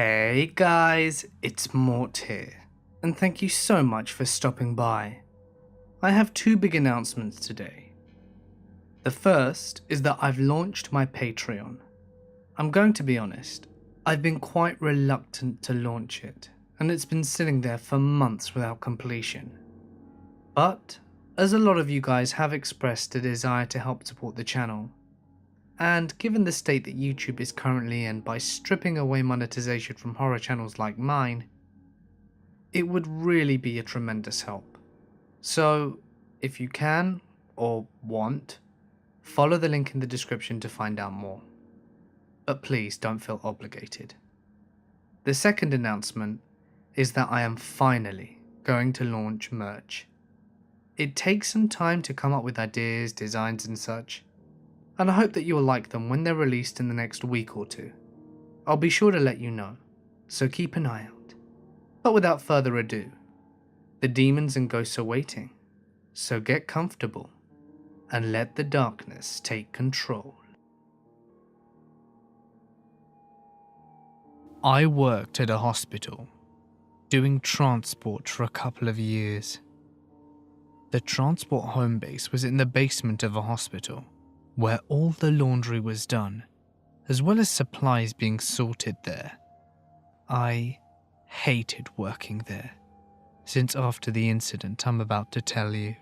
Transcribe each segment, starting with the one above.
Hey guys, it's Mort here, and thank you so much for stopping by. I have two big announcements today. The first is that I've launched my Patreon. I'm going to be honest, I've been quite reluctant to launch it, and it's been sitting there for months without completion. But, as a lot of you guys have expressed a desire to help support the channel, and given the state that YouTube is currently in by stripping away monetization from horror channels like mine, it would really be a tremendous help. So, if you can, or want, follow the link in the description to find out more. But please don't feel obligated. The second announcement is that I am finally going to launch merch. It takes some time to come up with ideas, designs and such, and I hope that you will like them when they're released in the next week or two. I'll be sure to let you know, so keep an eye out. But without further ado, the demons and ghosts are waiting, so get comfortable and let the darkness take control. I worked at a hospital, doing transport for a couple of years. The transport home base was in the basement of a hospital, where all the laundry was done, as well as supplies being sorted there. I hated working there, since after the incident I'm about to tell you.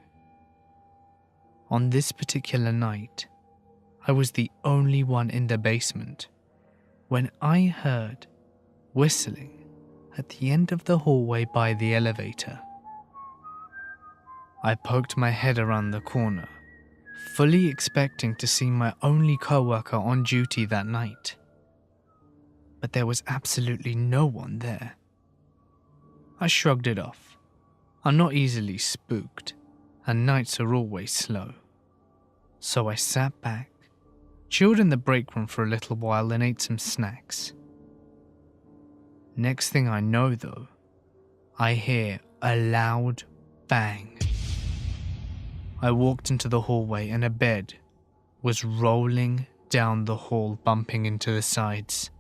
On this particular night, I was the only one in the basement when I heard whistling at the end of the hallway by the elevator. I poked my head around the corner, fully expecting to see my only co-worker on duty that night. But there was absolutely no one there. I shrugged it off. I'm not easily spooked, and nights are always slow. So I sat back, chilled in the break room for a little while and ate some snacks. Next thing I know though, I hear a loud bang. I walked into the hallway and a bed was rolling down the hall, bumping into the sides.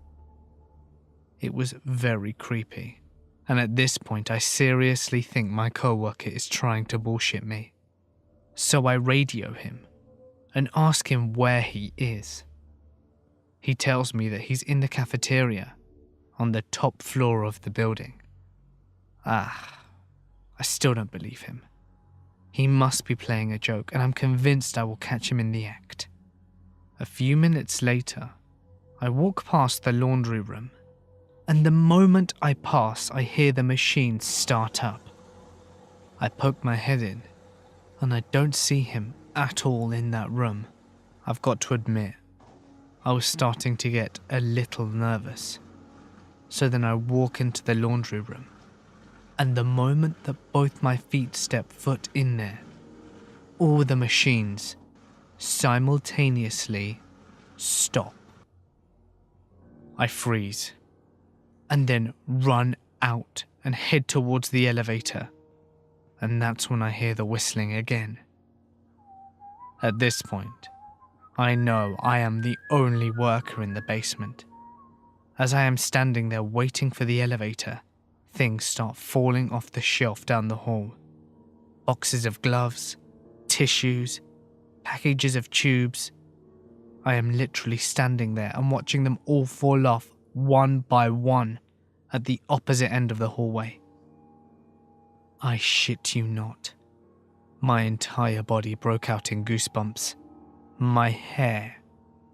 It was very creepy, and at this point I seriously think my coworker is trying to bullshit me. So I radio him and ask him where he is. He tells me that he's in the cafeteria on the top floor of the building. I still don't believe him. He must be playing a joke, and I'm convinced I will catch him in the act. A few minutes later, I walk past the laundry room, and the moment I pass, I hear the machine start up. I poke my head in, and I don't see him at all in that room. I've got to admit, I was starting to get a little nervous. So then I walk into the laundry room, and the moment that both my feet step foot in there, all the machines simultaneously stop. I freeze, and then run out and head towards the elevator, and that's when I hear the whistling again. At this point, I know I am the only worker in the basement. As I am standing there waiting for the elevator, things start falling off the shelf down the hall. Boxes of gloves, tissues, packages of tubes. I am literally standing there and watching them all fall off one by one at the opposite end of the hallway. I shit you not. My entire body broke out in goosebumps. My hair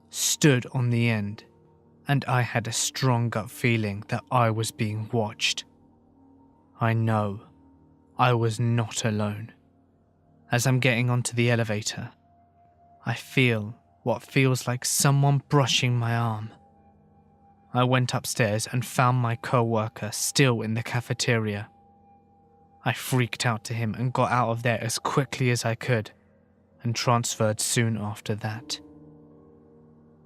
stood on the end, and I had a strong gut feeling that I was being watched. I know I was not alone. As I'm getting onto the elevator, I feel what feels like someone brushing my arm. I went upstairs and found my co-worker still in the cafeteria. I freaked out to him and got out of there as quickly as I could, and transferred soon after that.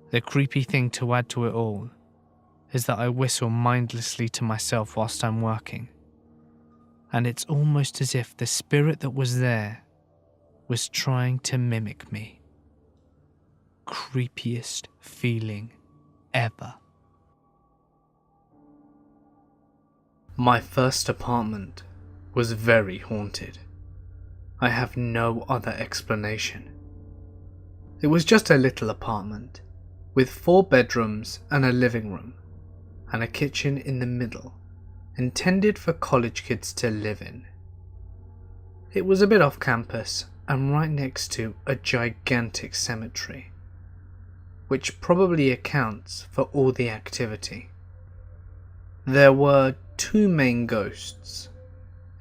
The creepy thing to add to it all is that I whistle mindlessly to myself whilst I'm working, and it's almost as if the spirit that was there was trying to mimic me. Creepiest feeling ever. My first apartment was very haunted. I have no other explanation. It was just a little apartment, with 4 bedrooms and a living room, and a kitchen in the middle, intended for college kids to live in. It was a bit off campus and right next to a gigantic cemetery, which probably accounts for all the activity. There were 2 main ghosts,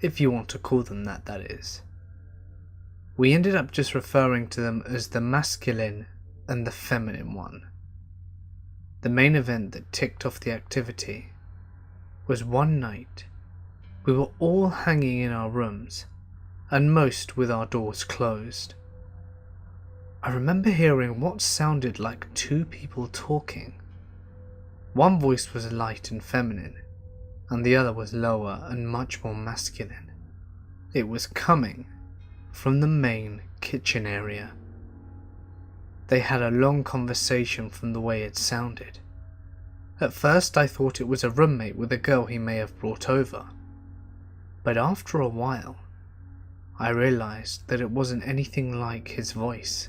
if you want to call them that, that is. We ended up just referring to them as the masculine and the feminine one. The main event that ticked off the activity was one night we were all hanging in our rooms, and most with our doors closed. I remember hearing what sounded like 2 people talking. One voice was light and feminine, and the other was lower and much more masculine. It was coming from the main kitchen area. They had a long conversation from the way it sounded. At first I thought it was a roommate with a girl he may have brought over, but after a while I realized that it wasn't anything like his voice.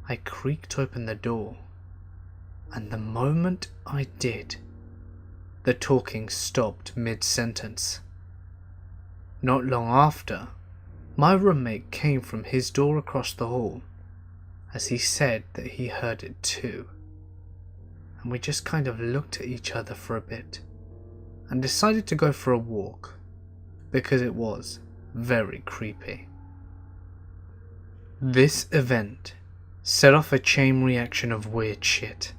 I creaked open the door, and the moment I did, the talking stopped mid-sentence. Not long after, my roommate came from his door across the hall, as he said that he heard it too, and we just kind of looked at each other for a bit, and decided to go for a walk, because it was very creepy. This event set off a chain reaction of weird shit.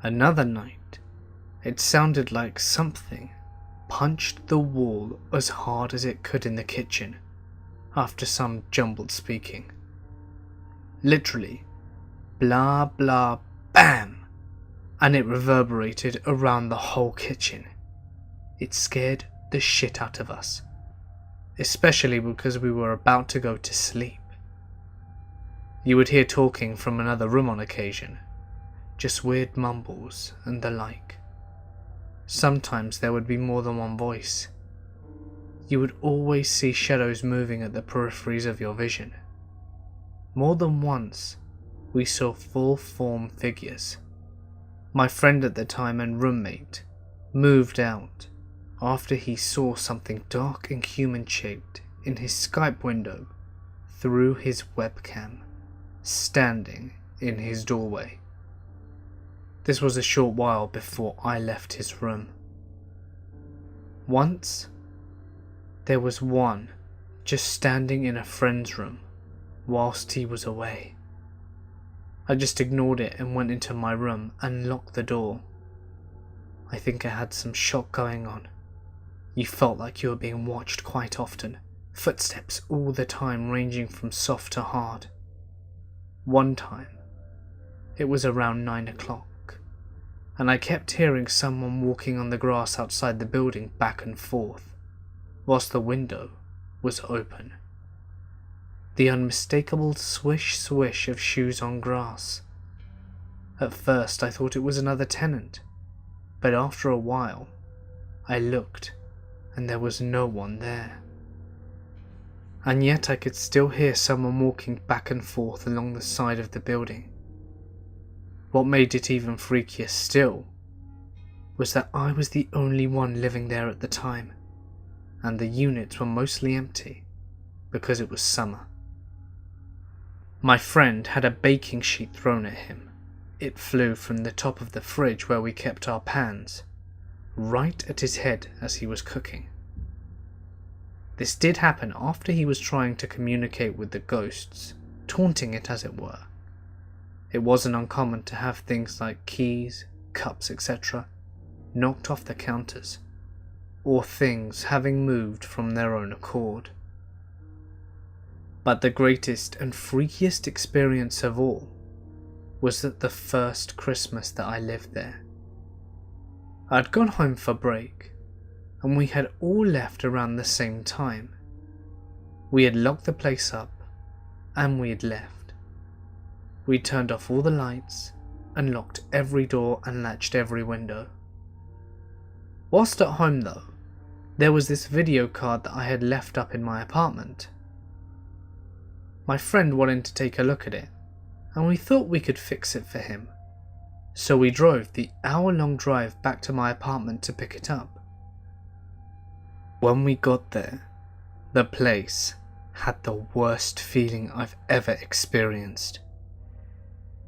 Another night, it sounded like something punched the wall as hard as it could in the kitchen after some jumbled speaking. Literally, blah blah bam, and it reverberated around the whole kitchen. It scared the shit out of us, especially because we were about to go to sleep. You would hear talking from another room on occasion, just weird mumbles and the like. Sometimes there would be more than one voice. You would always see shadows moving at the peripheries of your vision. More than once, we saw full-form figures. My friend at the time and roommate moved out after he saw something dark and human-shaped in his Skype window through his webcam, standing in his doorway. This was a short while before I left his room. Once, there was one just standing in a friend's room whilst he was away. I just ignored it and went into my room and locked the door. I think I had some shock going on. You felt like you were being watched quite often, footsteps all the time ranging from soft to hard. One time, it was around 9 o'clock, and I kept hearing someone walking on the grass outside the building back and forth, whilst the window was open. The unmistakable swish-swish of shoes on grass. At first I thought it was another tenant, but after a while, I looked and there was no one there. And yet I could still hear someone walking back and forth along the side of the building. What made it even freakier still was that I was the only one living there at the time, and the units were mostly empty because it was summer. My friend had a baking sheet thrown at him. It flew from the top of the fridge where we kept our pans, right at his head as he was cooking. This did happen after he was trying to communicate with the ghosts, taunting it as it were. It wasn't uncommon to have things like keys, cups, etc. knocked off the counters, or things having moved from their own accord. But the greatest and freakiest experience of all was that the first Christmas that I lived there. I'd gone home for break, and we had all left around the same time. We had locked the place up, and we had left. We turned off all the lights, and locked every door and latched every window. Whilst at home though, there was this video card that I had left up in my apartment. My friend wanted to take a look at it, and we thought we could fix it for him. So we drove the hour-long drive back to my apartment to pick it up. When we got there, the place had the worst feeling I've ever experienced.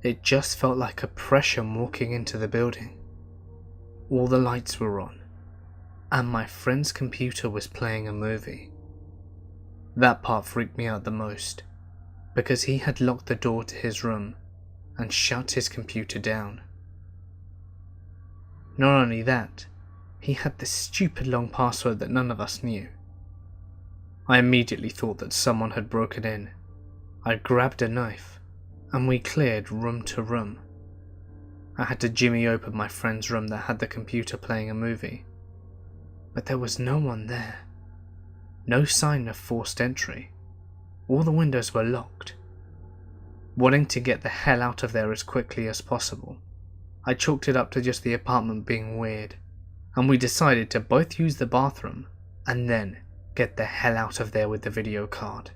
It just felt like oppression walking into the building. All the lights were on, and my friend's computer was playing a movie. That part freaked me out the most, because he had locked the door to his room and shut his computer down. Not only that, he had this stupid long password that none of us knew. I immediately thought that someone had broken in. I grabbed a knife, and we cleared room to room. I had to jimmy open my friend's room that had the computer playing a movie, but there was no one there. No sign of forced entry. All the windows were locked. Wanting to get the hell out of there as quickly as possible, I chalked it up to just the apartment being weird, and we decided to both use the bathroom and then get the hell out of there with the video card.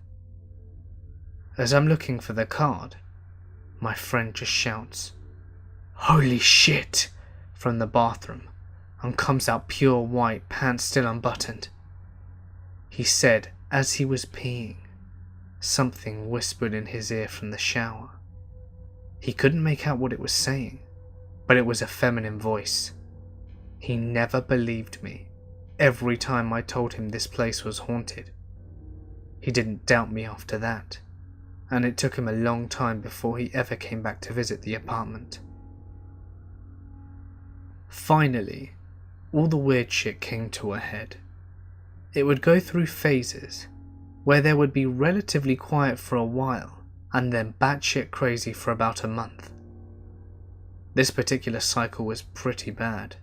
As I'm looking for the card, my friend just shouts, "Holy shit!" from the bathroom, and comes out pure white, pants still unbuttoned. He said as he was peeing, something whispered in his ear from the shower. He couldn't make out what it was saying, but it was a feminine voice. He never believed me every time I told him this place was haunted. He didn't doubt me after that, and it took him a long time before he ever came back to visit the apartment. Finally, all the weird shit came to a head. It would go through phases, where there would be relatively quiet for a while, and then batshit crazy for about a month. This particular cycle was pretty bad,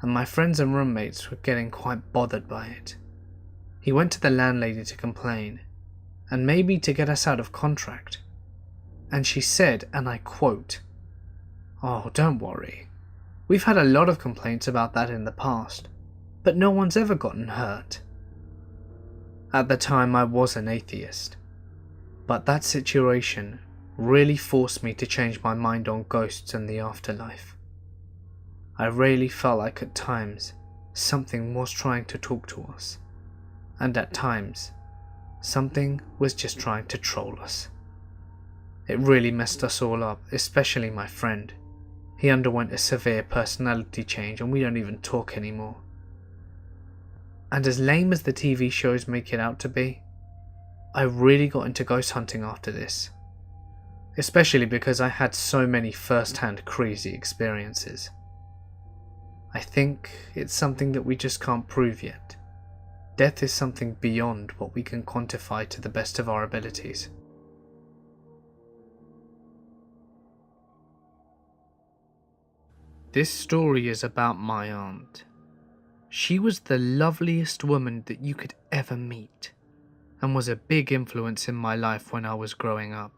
and my friends and roommates were getting quite bothered by it. He went to the landlady to complain, and maybe to get us out of contract, and she said, and I quote, "Oh, don't worry. We've had a lot of complaints about that in the past, but no one's ever gotten hurt." At the time I was an atheist, but that situation really forced me to change my mind on ghosts and the afterlife. I really felt like at times something was trying to talk to us, and at times something was just trying to troll us. It really messed us all up, especially my friend. He underwent a severe personality change and we don't even talk anymore. And as lame as the TV shows make it out to be, I really got into ghost hunting after this. Especially because I had so many first-hand crazy experiences. I think it's something that we just can't prove yet. Death is something beyond what we can quantify to the best of our abilities. This story is about my aunt. She was the loveliest woman that you could ever meet, and was a big influence in my life when I was growing up.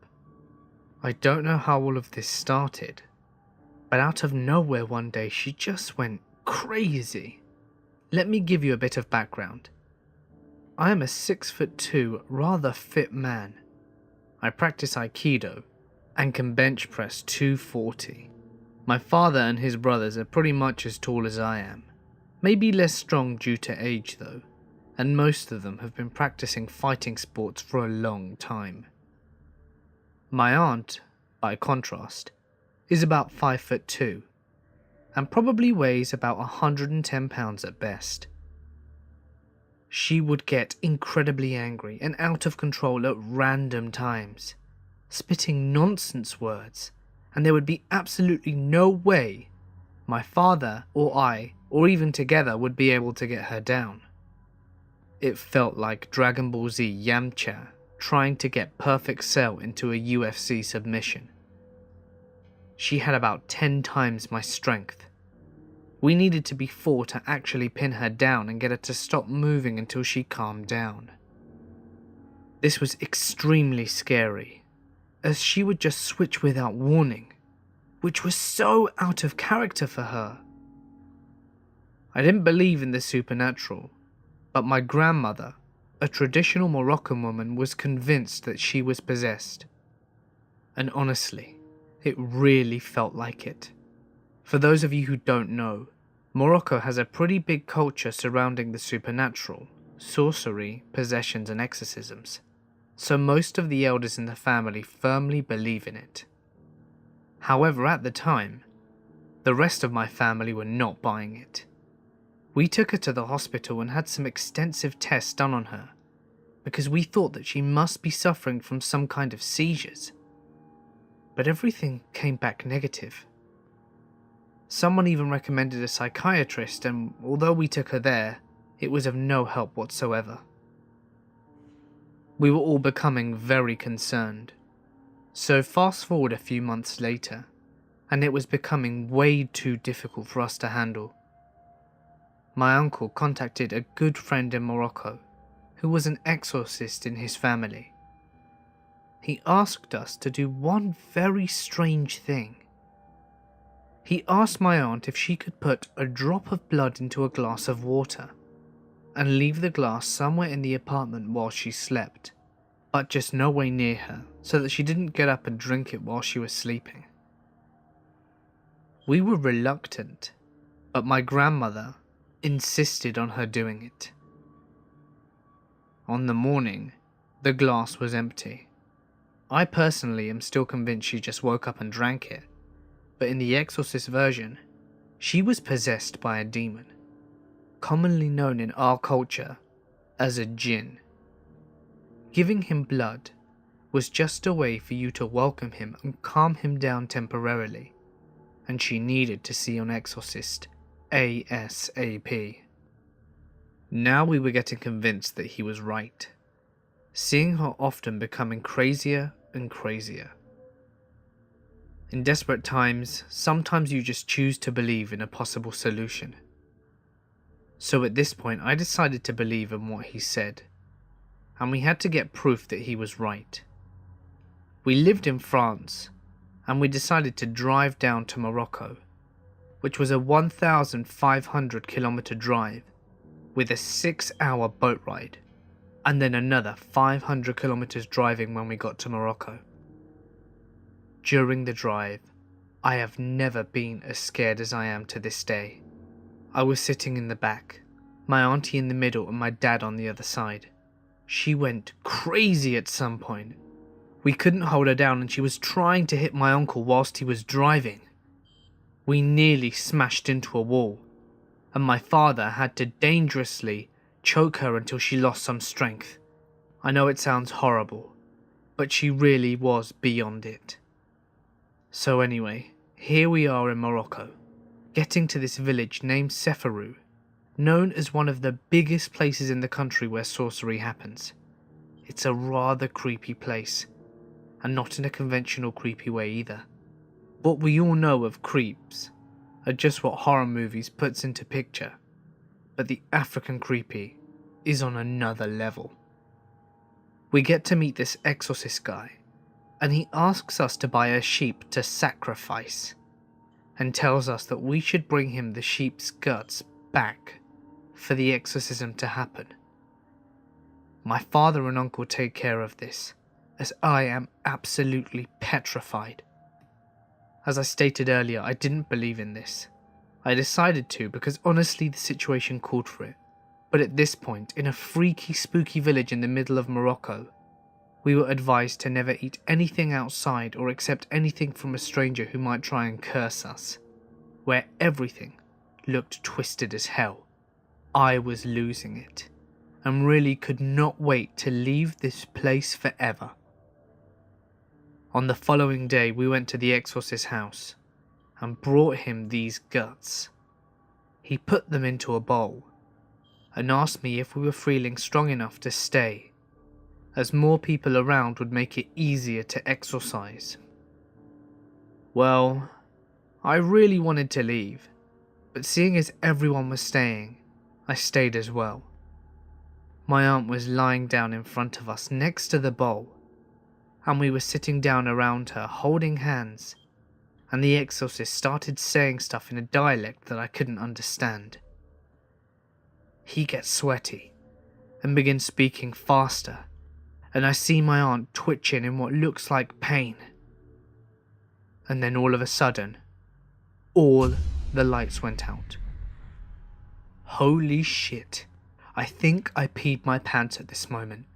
I don't know how all of this started, but out of nowhere one day she just went crazy. Let me give you a bit of background. I am a 6'2", rather fit man. I practice Aikido and can bench press 240. My father and his brothers are pretty much as tall as I am, maybe less strong due to age though, and most of them have been practicing fighting sports for a long time. My aunt, by contrast, is about 5'2", and probably weighs about 110 pounds at best. She would get incredibly angry and out of control at random times, spitting nonsense words, and there would be absolutely no way my father or I, or even together, would be able to get her down. It felt like Dragon Ball Z Yamcha trying to get Perfect Cell into a UFC submission. She had about 10 times my strength. We needed to be 4 to actually pin her down and get her to stop moving until she calmed down. This was extremely scary, as she would just switch without warning, which was so out of character for her. I didn't believe in the supernatural, but my grandmother, a traditional Moroccan woman, was convinced that she was possessed. And honestly, it really felt like it. For those of you who don't know, Morocco has a pretty big culture surrounding the supernatural, sorcery, possessions and exorcisms, so most of the elders in the family firmly believe in it. However, at the time, the rest of my family were not buying it. We took her to the hospital and had some extensive tests done on her, because we thought that she must be suffering from some kind of seizures. But everything came back negative. Someone even recommended a psychiatrist, and although we took her there, it was of no help whatsoever. We were all becoming very concerned. So fast forward a few months later, and it was becoming way too difficult for us to handle. My uncle contacted a good friend in Morocco, who was an exorcist in his family. He asked us to do one very strange thing. He asked my aunt if she could put a drop of blood into a glass of water and leave the glass somewhere in the apartment while she slept, but just nowhere near her so that she didn't get up and drink it while she was sleeping. We were reluctant, but my grandmother insisted on her doing it. On the morning, the glass was empty. I personally am still convinced she just woke up and drank it, but in the Exorcist version, she was possessed by a demon, commonly known in our culture as a jinn. Giving him blood was just a way for you to welcome him and calm him down temporarily, and she needed to see an exorcist ASAP. Now we were getting convinced that he was right, seeing her often becoming crazier and crazier. In desperate times, sometimes you just choose to believe in a possible solution. So at this point, I decided to believe in what he said, and we had to get proof that he was right. We lived in France, and we decided to drive down to Morocco, which was a 1,500-kilometer drive with a 6-hour boat ride, and then another 500 kilometers driving when we got to Morocco. During the drive, I have never been as scared as I am to this day. I was sitting in the back, my auntie in the middle and my dad on the other side. She went crazy at some point. We couldn't hold her down and she was trying to hit my uncle whilst he was driving. We nearly smashed into a wall, and my father had to dangerously choke her until she lost some strength. I know it sounds horrible, but she really was beyond it. So anyway, here we are in Morocco, getting to this village named Seferu, known as one of the biggest places in the country where sorcery happens. It's a rather creepy place, and not in a conventional creepy way either. What we all know of creeps are just what horror movies puts into picture, but the African creepy is on another level. We get to meet this exorcist guy, and he asks us to buy a sheep to sacrifice, and tells us that we should bring him the sheep's guts back for the exorcism to happen. My father and uncle take care of this, as I am absolutely petrified. As I stated earlier, I didn't believe in this. I decided to because honestly the situation called for it, but at this point, in a freaky spooky village in the middle of Morocco, we were advised to never eat anything outside or accept anything from a stranger who might try and curse us, where everything looked twisted as hell. I was losing it, and really could not wait to leave this place forever. On the following day, we went to the exorcist's house and brought him these guts. He put them into a bowl and asked me if we were feeling strong enough to stay, as more people around would make it easier to exorcise. Well, I really wanted to leave, but seeing as everyone was staying, I stayed as well. My aunt was lying down in front of us next to the bowl, and we were sitting down around her holding hands, and the exorcist started saying stuff in a dialect that I couldn't understand. he gets sweaty and begins speaking faster, and I see my aunt twitching in what looks like pain. And then all of a sudden, all the lights went out. Holy shit, I think I peed my pants at this moment.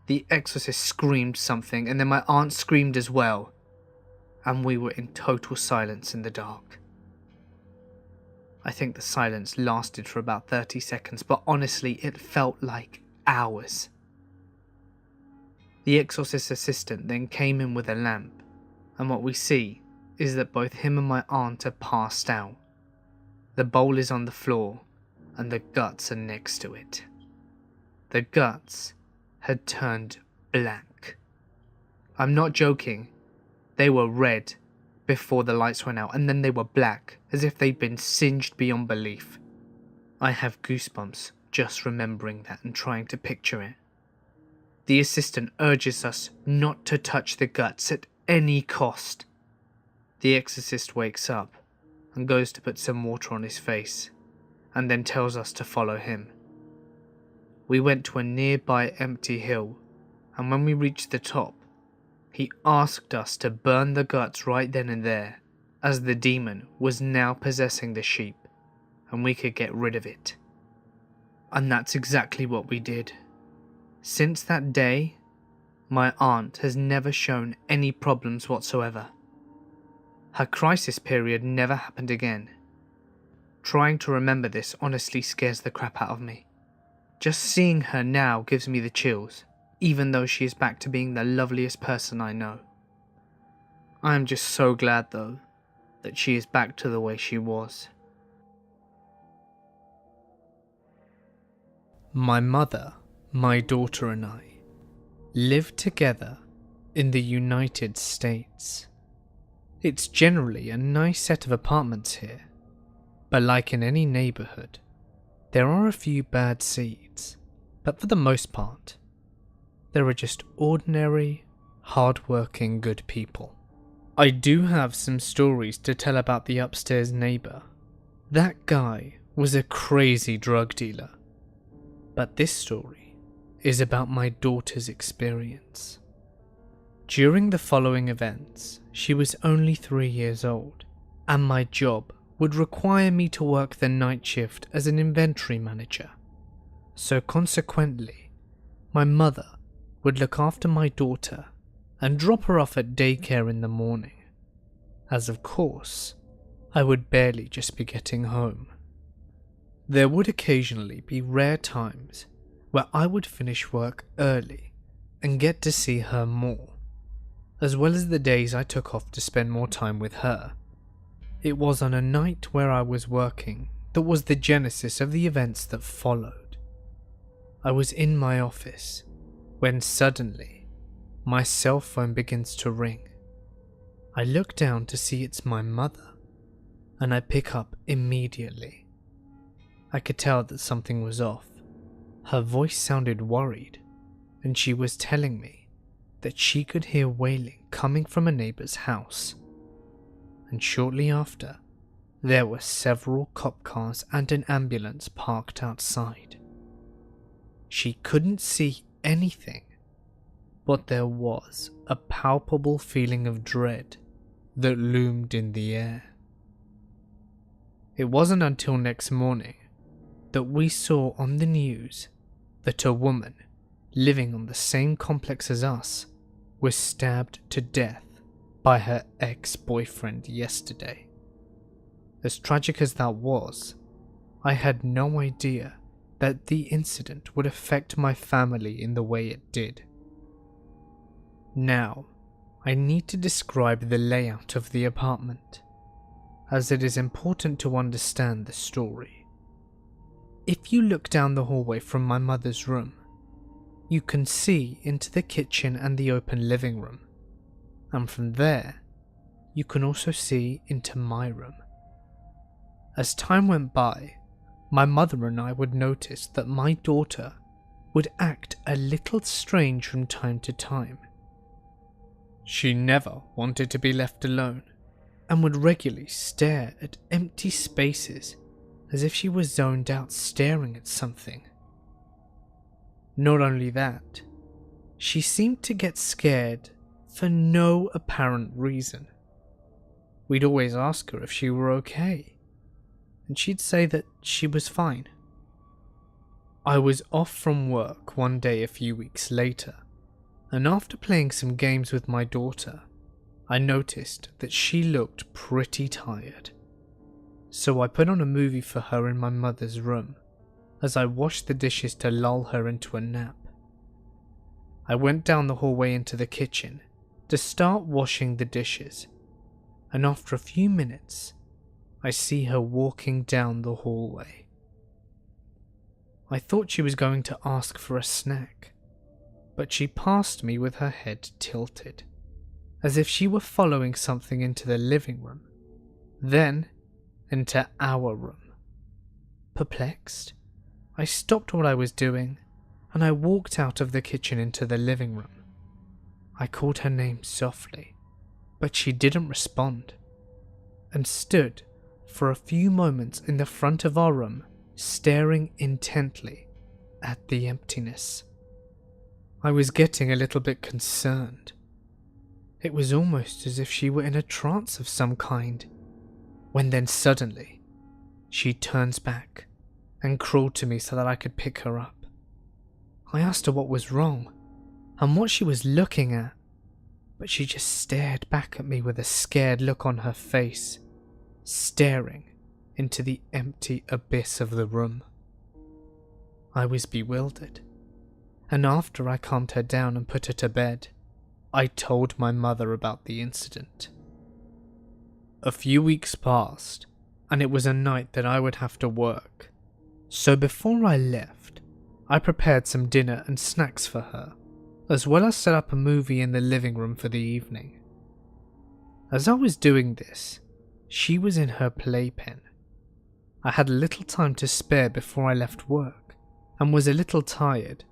The exorcist screamed something, and then my aunt screamed as well, and we were in total silence in the dark. I think the silence lasted for about 30 seconds, but honestly it felt like hours. The exorcist assistant then came in with a lamp, and what we see is that both him and my aunt are passed out. The bowl is on the floor, and the guts are next to it. The guts had turned black. I'm not joking, they were red before the lights went out, and then they were black, as if they'd been singed beyond belief. I have goosebumps just remembering that and trying to picture it. The assistant urges us not to touch the guts at any cost. The exorcist wakes up and goes to put some water on his face, and then tells us to follow him. We went to a nearby empty hill, and when we reached the top, he asked us to burn the guts right then and there, as the demon was now possessing the sheep, and we could get rid of it. And that's exactly what we did. Since that day, my aunt has never shown any problems whatsoever. Her crisis period never happened again. Trying to remember this honestly scares the crap out of me. Just seeing her now gives me the chills, even though she is back to being the loveliest person I know. I am just so glad though, that she is back to the way she was. My mother, my daughter and I live together in the United States. It's generally a nice set of apartments here, but like in any neighborhood, there are a few bad seeds, but for the most part, there are just ordinary, hard-working good people. I do have some stories to tell about the upstairs neighbor. That guy was a crazy drug dealer, but this story is about my daughter's experience. During the following events, she was only 3 years old, and my job would require me to work the night shift as an inventory manager. So consequently, my mother would look after my daughter and drop her off at daycare in the morning, as of course, I would barely just be getting home. There would occasionally be rare times where I would finish work early and get to see her more, as well as the days I took off to spend more time with her. It was on a night where I was working that was the genesis of the events that followed. I was in my office when suddenly my cell phone begins to ring. I look down to see it's my mother, and I pick up immediately. I could tell that something was off. Her voice sounded worried, and she was telling me that she could hear wailing coming from a neighbor's house. And shortly after, there were several cop cars and an ambulance parked outside. She couldn't see anything, but there was a palpable feeling of dread that loomed in the air. It wasn't until next morning that we saw on the news that a woman living on the same complex as us was stabbed to death by her ex-boyfriend yesterday. As tragic as that was, I had no idea that the incident would affect my family in the way it did. Now, I need to describe the layout of the apartment, as it is important to understand the story. If you look down the hallway from my mother's room, you can see into the kitchen and the open living room, and from there, you can also see into my room. As time went by, my mother and I would notice that my daughter would act a little strange from time to time. She never wanted to be left alone, and would regularly stare at empty spaces as if she was zoned out staring at something. Not only that, she seemed to get scared for no apparent reason. We'd always ask her if she were okay, and she'd say that she was fine. I was off from work one day a few weeks later, and after playing some games with my daughter, I noticed that she looked pretty tired. So I put on a movie for her in my mother's room as I washed the dishes to lull her into a nap. I went down the hallway into the kitchen to start washing the dishes, and after a few minutes, I see her walking down the hallway. I thought she was going to ask for a snack, but she passed me with her head tilted, as if she were following something into the living room, then into our room. Perplexed, I stopped what I was doing and I walked out of the kitchen into the living room. I called her name softly, but she didn't respond, and stood for a few moments in the front of our room, staring intently at the emptiness. I was getting a little bit concerned. It was almost as if she were in a trance of some kind, when then suddenly, she turns back and crawled to me so that I could pick her up. I asked her what was wrong and what she was looking at, but she just stared back at me with a scared look on her face, staring into the empty abyss of the room. I was bewildered, and after I calmed her down and put her to bed, I told my mother about the incident. A few weeks passed, and it was a night that I would have to work, so before I left, I prepared some dinner and snacks for her, as well as set up a movie in the living room for the evening. As I was doing this, she was in her playpen. I had a little time to spare before I left work, and was a little tired,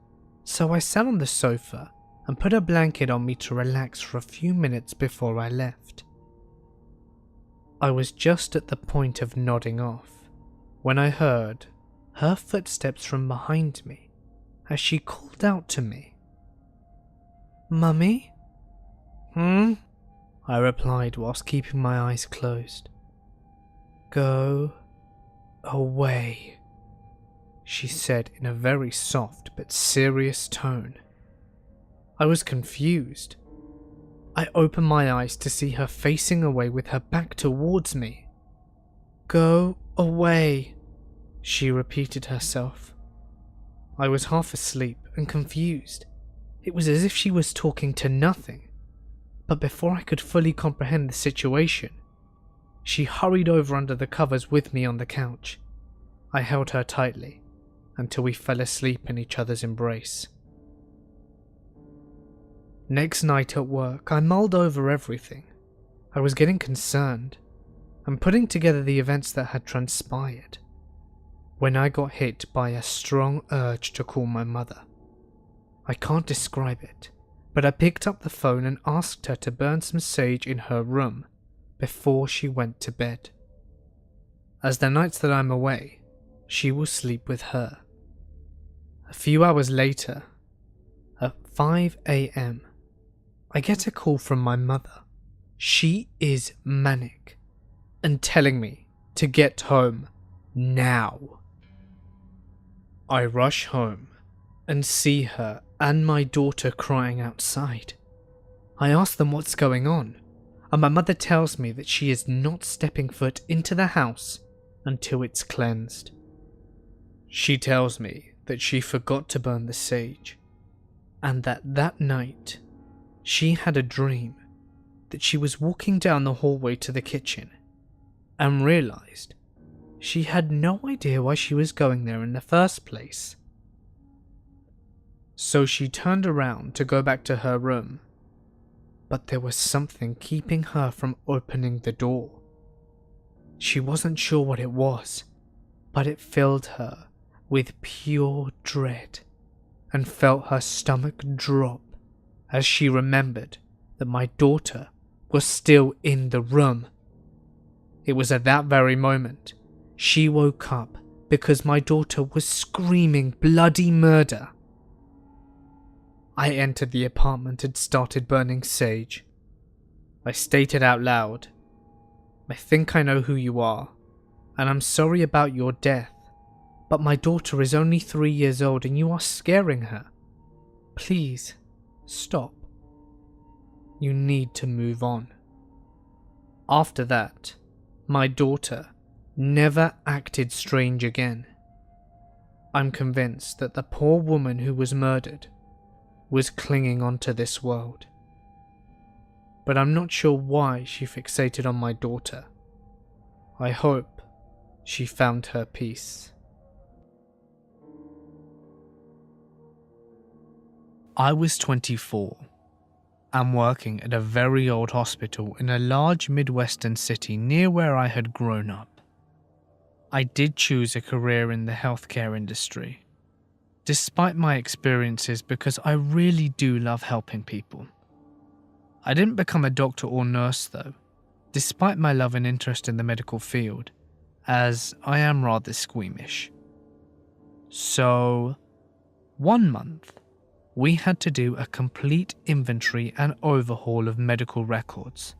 so I sat on the sofa and put a blanket on me to relax for a few minutes before I left. I was just at the point of nodding off when I heard her footsteps from behind me as she called out to me. "Mummy?" I replied whilst keeping my eyes closed. "Go away," she said in a very soft but serious tone. I was confused. I opened my eyes to see her facing away with her back towards me. "Go away," she repeated herself. I was half asleep and confused. It was as if she was talking to nothing, but before I could fully comprehend the situation, she hurried over under the covers with me on the couch. I held her tightly until we fell asleep in each other's embrace. Next night at work, I mulled over everything. I was getting concerned and putting together the events that had transpired, when I got hit by a strong urge to call my mother. I can't describe it, but I picked up the phone and asked her to burn some sage in her room before she went to bed. As the nights that I'm away, she will sleep with her. A few hours later, at 5 a.m, I get a call from my mother. She is manic and telling me to get home now. I rush home and see her and my daughter crying outside. I ask them what's going on, and my mother tells me that she is not stepping foot into the house until it's cleansed. She tells me that she forgot to burn the sage, and that night she had a dream that she was walking down the hallway to the kitchen and realized she had no idea why she was going there in the first place. So she turned around to go back to her room, but there was something keeping her from opening the door. She wasn't sure what it was, but it filled her with pure dread and felt her stomach drop as she remembered that my daughter was still in the room. It was at that very moment She woke up because my daughter was screaming bloody murder. I entered the apartment and started burning sage. I stated out loud, "I think I know who you are, and I'm sorry about your death, but my daughter is only 3 years old and you are scaring her. Please, stop. You need to move on." After that, my daughter never acted strange again. I'm convinced that the poor woman who was murdered was clinging onto this world. But I'm not sure why she fixated on my daughter. I hope she found her peace. I was 24 and working at a very old hospital in a large Midwestern city near where I had grown up. I did choose a career in the healthcare industry, despite my experiences, because I really do love helping people. I didn't become a doctor or nurse though, despite my love and interest in the medical field, as I am rather squeamish. So, 1 month, we had to do a complete inventory and overhaul of medical records.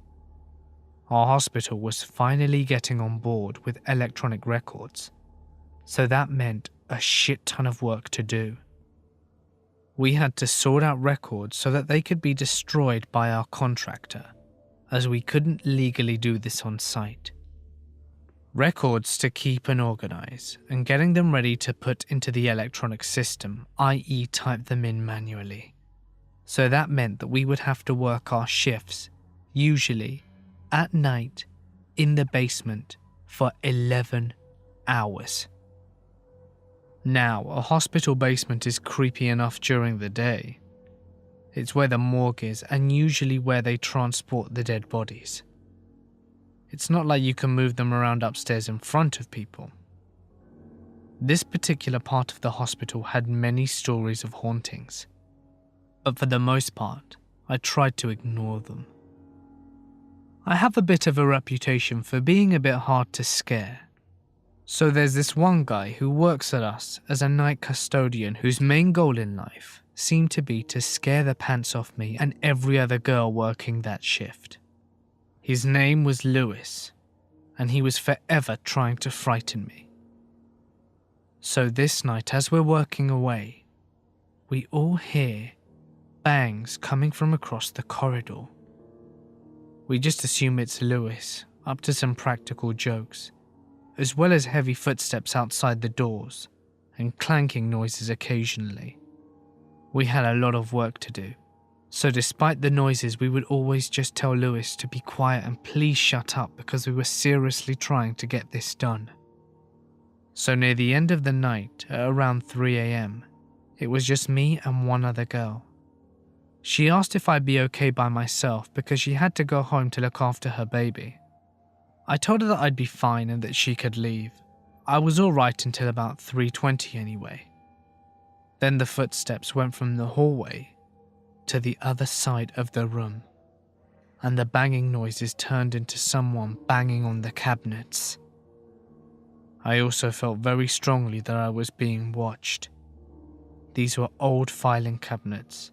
Our hospital was finally getting on board with electronic records, so that meant a shit ton of work to do. We had to sort out records so that they could be destroyed by our contractor, as we couldn't legally do this on site. Records to keep and organize, and getting them ready to put into the electronic system, i.e. type them in manually. So that meant that we would have to work our shifts, usually at night, in the basement for 11 hours. Now, a hospital basement is creepy enough during the day. It's where the morgue is and usually where they transport the dead bodies. It's not like you can move them around upstairs in front of people. This particular part of the hospital had many stories of hauntings, but for the most part, I tried to ignore them. I have a bit of a reputation for being a bit hard to scare. So there's this one guy who works at us as a night custodian whose main goal in life seemed to be to scare the pants off me and every other girl working that shift. His name was Lewis, and he was forever trying to frighten me. So this night, as we're working away, we all hear bangs coming from across the corridor. We just assume it's Lewis, up to some practical jokes, as well as heavy footsteps outside the doors and clanking noises occasionally. We had a lot of work to do, so despite the noises, we would always just tell Lewis to be quiet and please shut up because we were seriously trying to get this done. So near the end of the night, at around 3 a.m, it was just me and one other girl. She asked if I'd be okay by myself because she had to go home to look after her baby. I told her that I'd be fine and that she could leave. I was alright until about 3:20 anyway. Then the footsteps went from the hallway to the other side of the room, and the banging noises turned into someone banging on the cabinets. I also felt very strongly that I was being watched. These were old filing cabinets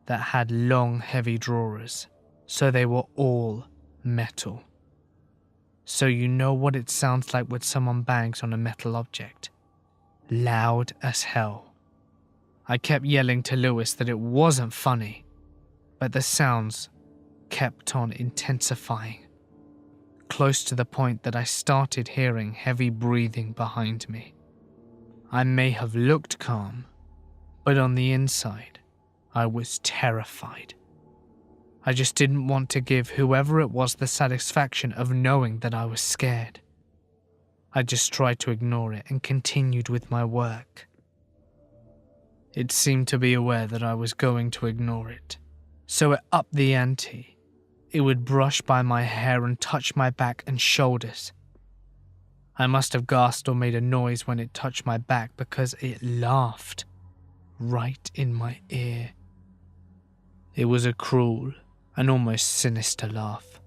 that had long, heavy drawers, so they were all metal. So you know what it sounds like when someone bangs on a metal object. Loud as hell. I kept yelling to Lewis that it wasn't funny, but the sounds kept on intensifying, close to the point that I started hearing heavy breathing behind me. I may have looked calm, but on the inside, I was terrified. I just didn't want to give whoever it was the satisfaction of knowing that I was scared. I just tried to ignore it and continued with my work. It seemed to be aware that I was going to ignore it, so it upped the ante. It would brush by my hair and touch my back and shoulders. I must have gasped or made a noise when it touched my back because it laughed right in my ear. It was a cruel and almost sinister laugh.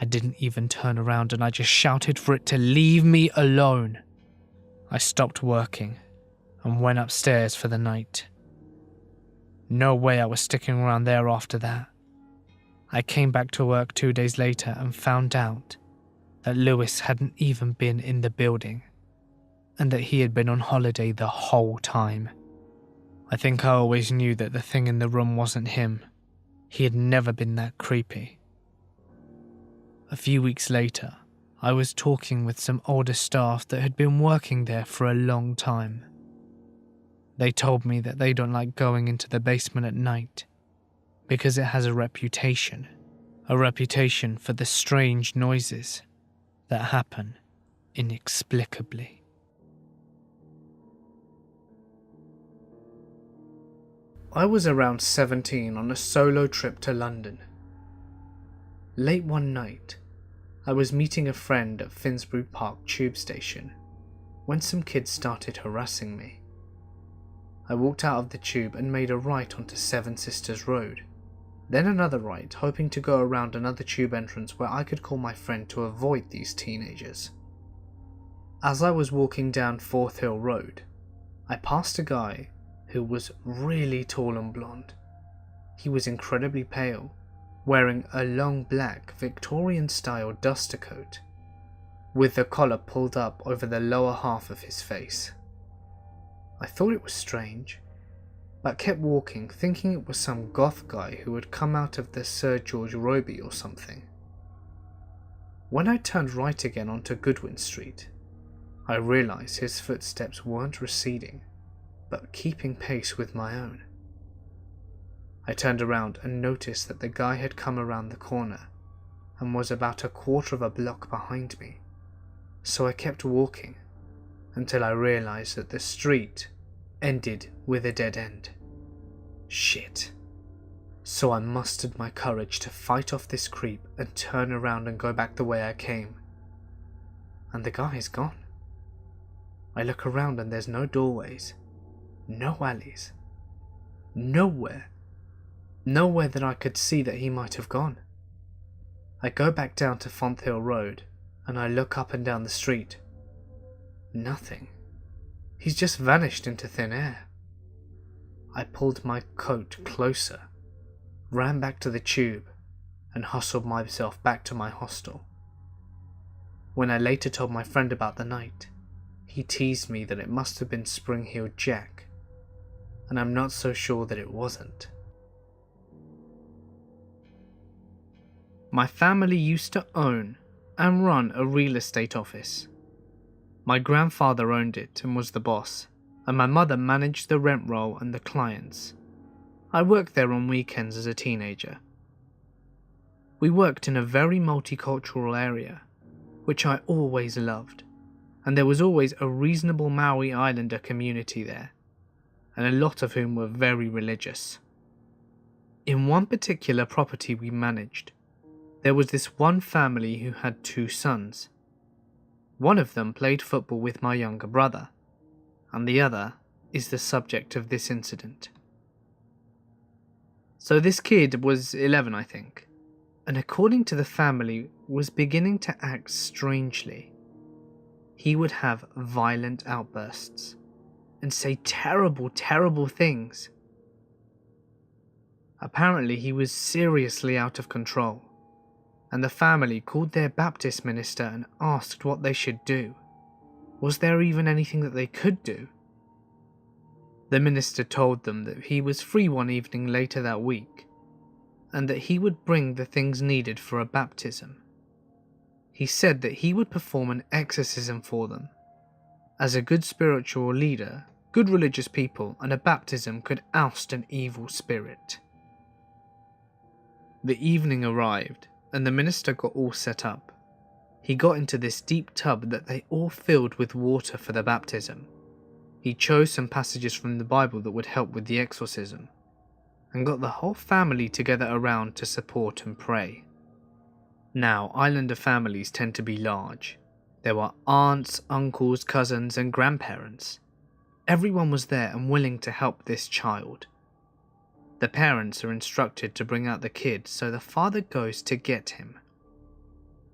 I didn't even turn around and I just shouted for it to leave me alone. I stopped working and went upstairs for the night. No way I was sticking around there after that. I came back to work 2 days later and found out that Lewis hadn't even been in the building and that he had been on holiday the whole time. I think I always knew that the thing in the room wasn't him. He had never been that creepy. A few weeks later, I was talking with some older staff that had been working there for a long time. They told me that they don't like going into the basement at night because it has a reputation for the strange noises that happen inexplicably. I was around 17 on a solo trip to London. Late one night, I was meeting a friend at Finsbury Park tube station when some kids started harassing me. I walked out of the tube and made a right onto Seven Sisters Road, then another right, hoping to go around another tube entrance where I could call my friend to avoid these teenagers. As I was walking down Forth Hill Road, I passed a guy who was really tall and blonde. He was incredibly pale, wearing a long black Victorian-style duster coat, with the collar pulled up over the lower half of his face. I thought it was strange, but kept walking, thinking it was some goth guy who had come out of the Sir George Robey or something. When I turned right again onto Goodwin Street, I realised his footsteps weren't receding, but keeping pace with my own. I turned around and noticed that the guy had come around the corner and was about a quarter of a block behind me, so I kept walking until I realised that the street ended with a dead end. Shit. So I mustered my courage to fight off this creep and turn around and go back the way I came. And the guy is gone. I look around and there's no doorways, no alleys, nowhere that I could see that he might have gone. I go back down to Fonthill Hill Road and I look up and down the street. Nothing. He's just vanished into thin air. I pulled my coat closer, ran back to the tube and hustled myself back to my hostel. When I later told my friend about the night, he teased me that it must have been Spring-Heeled Jack, and I'm not so sure that it wasn't. My family used to own and run a real estate office. My grandfather owned it and was the boss, and my mother managed the rent roll and the clients. I worked there on weekends as a teenager. We worked in a very multicultural area, which I always loved, and there was always a reasonable Maori Islander community there, and a lot of whom were very religious. In one particular property we managed, there was this one family who had 2 sons. One of them played football with my younger brother, and the other is the subject of this incident. So this kid was 11, I think, and according to the family, was beginning to act strangely. He would have violent outbursts and say terrible, terrible things. Apparently he was seriously out of control, and the family called their Baptist minister and asked what they should do. Was there even anything that they could do? The minister told them that he was free one evening later that week, and that he would bring the things needed for a baptism. He said that he would perform an exorcism for them. As a good spiritual leader, good religious people, and a baptism could oust an evil spirit. The evening arrived, and the minister got all set up. He got into this deep tub that they all filled with water for the baptism. He chose some passages from the Bible that would help with the exorcism, and got the whole family together around to support and pray. Now, Islander families tend to be large. There were aunts, uncles, cousins, and grandparents. Everyone was there and willing to help this child. The parents are instructed to bring out the kid, so the father goes to get him.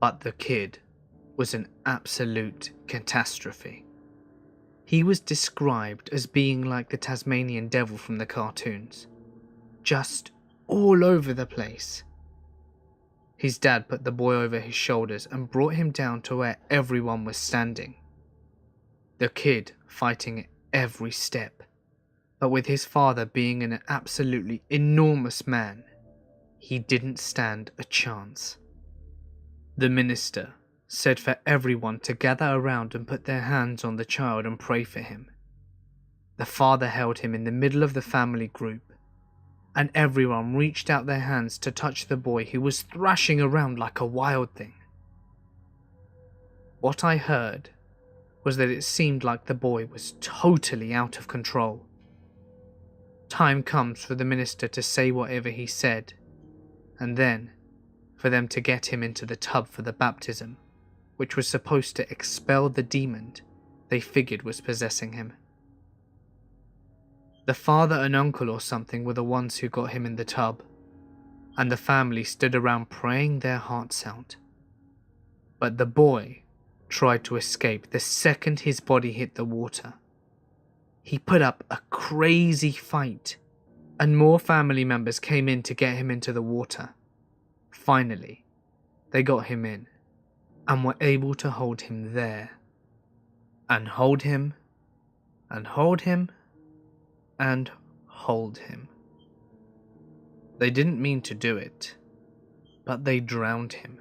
But the kid was an absolute catastrophe. He was described as being like the Tasmanian devil from the cartoons, just all over the place. His dad put the boy over his shoulders and brought him down to where everyone was standing. The kid fighting every step, but with his father being an absolutely enormous man, he didn't stand a chance. The minister said for everyone to gather around and put their hands on the child and pray for him. The father held him in the middle of the family group, and everyone reached out their hands to touch the boy who was thrashing around like a wild thing. What I heard was that it seemed like the boy was totally out of control. Time comes for the minister to say whatever he said, and then for them to get him into the tub for the baptism, which was supposed to expel the demon they figured was possessing him. The father and uncle or something were the ones who got him in the tub, and the family stood around praying their hearts out. But the boy tried to escape the second his body hit the water. He put up a crazy fight, and more family members came in to get him into the water. Finally, they got him in, and were able to hold him there, and hold him, and hold him, and hold him. They didn't mean to do it, but they drowned him.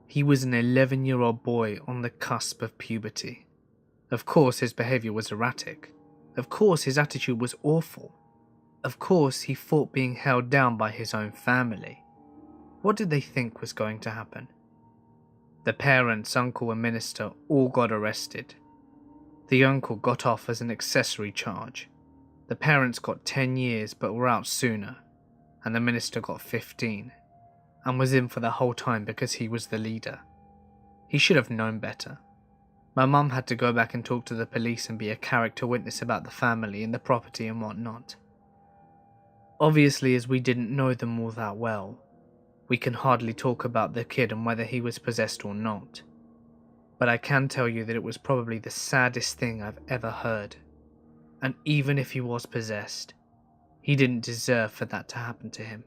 He was an 11-year-old boy on the cusp of puberty. Of course his behaviour was erratic. Of course his attitude was awful. Of course he thought being held down by his own family. What did they think was going to happen? The parents, uncle and minister all got arrested. The uncle got off as an accessory charge. The parents got 10 years but were out sooner, and the minister got 15, and was in for the whole time because he was the leader. He should have known better. My mum had to go back and talk to the police and be a character witness about the family and the property and whatnot. Obviously, as we didn't know them all that well, we can hardly talk about the kid and whether he was possessed or not. But I can tell you that it was probably the saddest thing I've ever heard. And even if he was possessed, he didn't deserve for that to happen to him.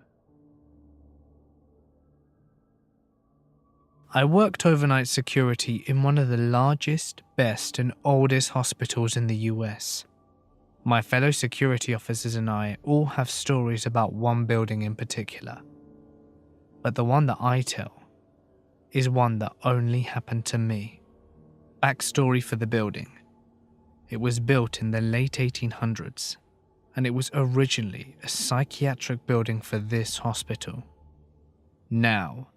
I worked overnight security in one of the largest, best and oldest hospitals in the US. My fellow security officers and I all have stories about one building in particular. But the one that I tell is one that only happened to me. Backstory for the building. It was built in the late 1800s, and it was originally a psychiatric building for this hospital. Now,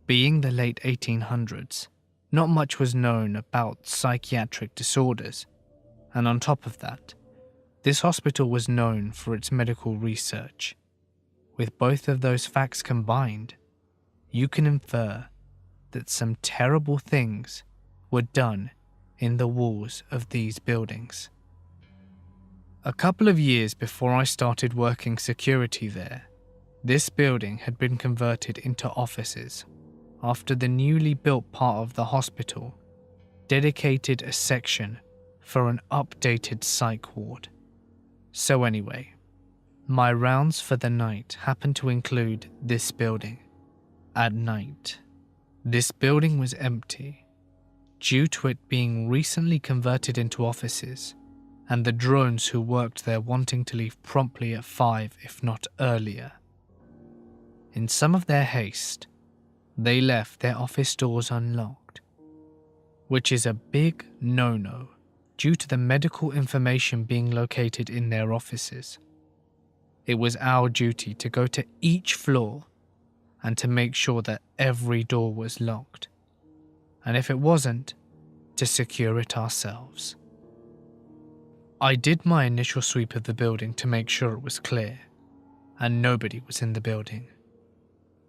being the late 1800s, not much was known about psychiatric disorders, and on top of that, this hospital was known for its medical research. With both of those facts combined, you can infer that some terrible things were done in the walls of these buildings. A couple of years before I started working security there, this building had been converted into offices after the newly built part of the hospital dedicated a section for an updated psych ward. So anyway, my rounds for the night happened to include this building. At night, this building was empty due to it being recently converted into offices and the drones who worked there wanting to leave promptly at 5 if not earlier. In some of their haste, they left their office doors unlocked, which is a big no-no due to the medical information being located in their offices. It was our duty to go to each floor and to make sure that every door was locked, and if it wasn't, to secure it ourselves. I did my initial sweep of the building to make sure it was clear, and nobody was in the building.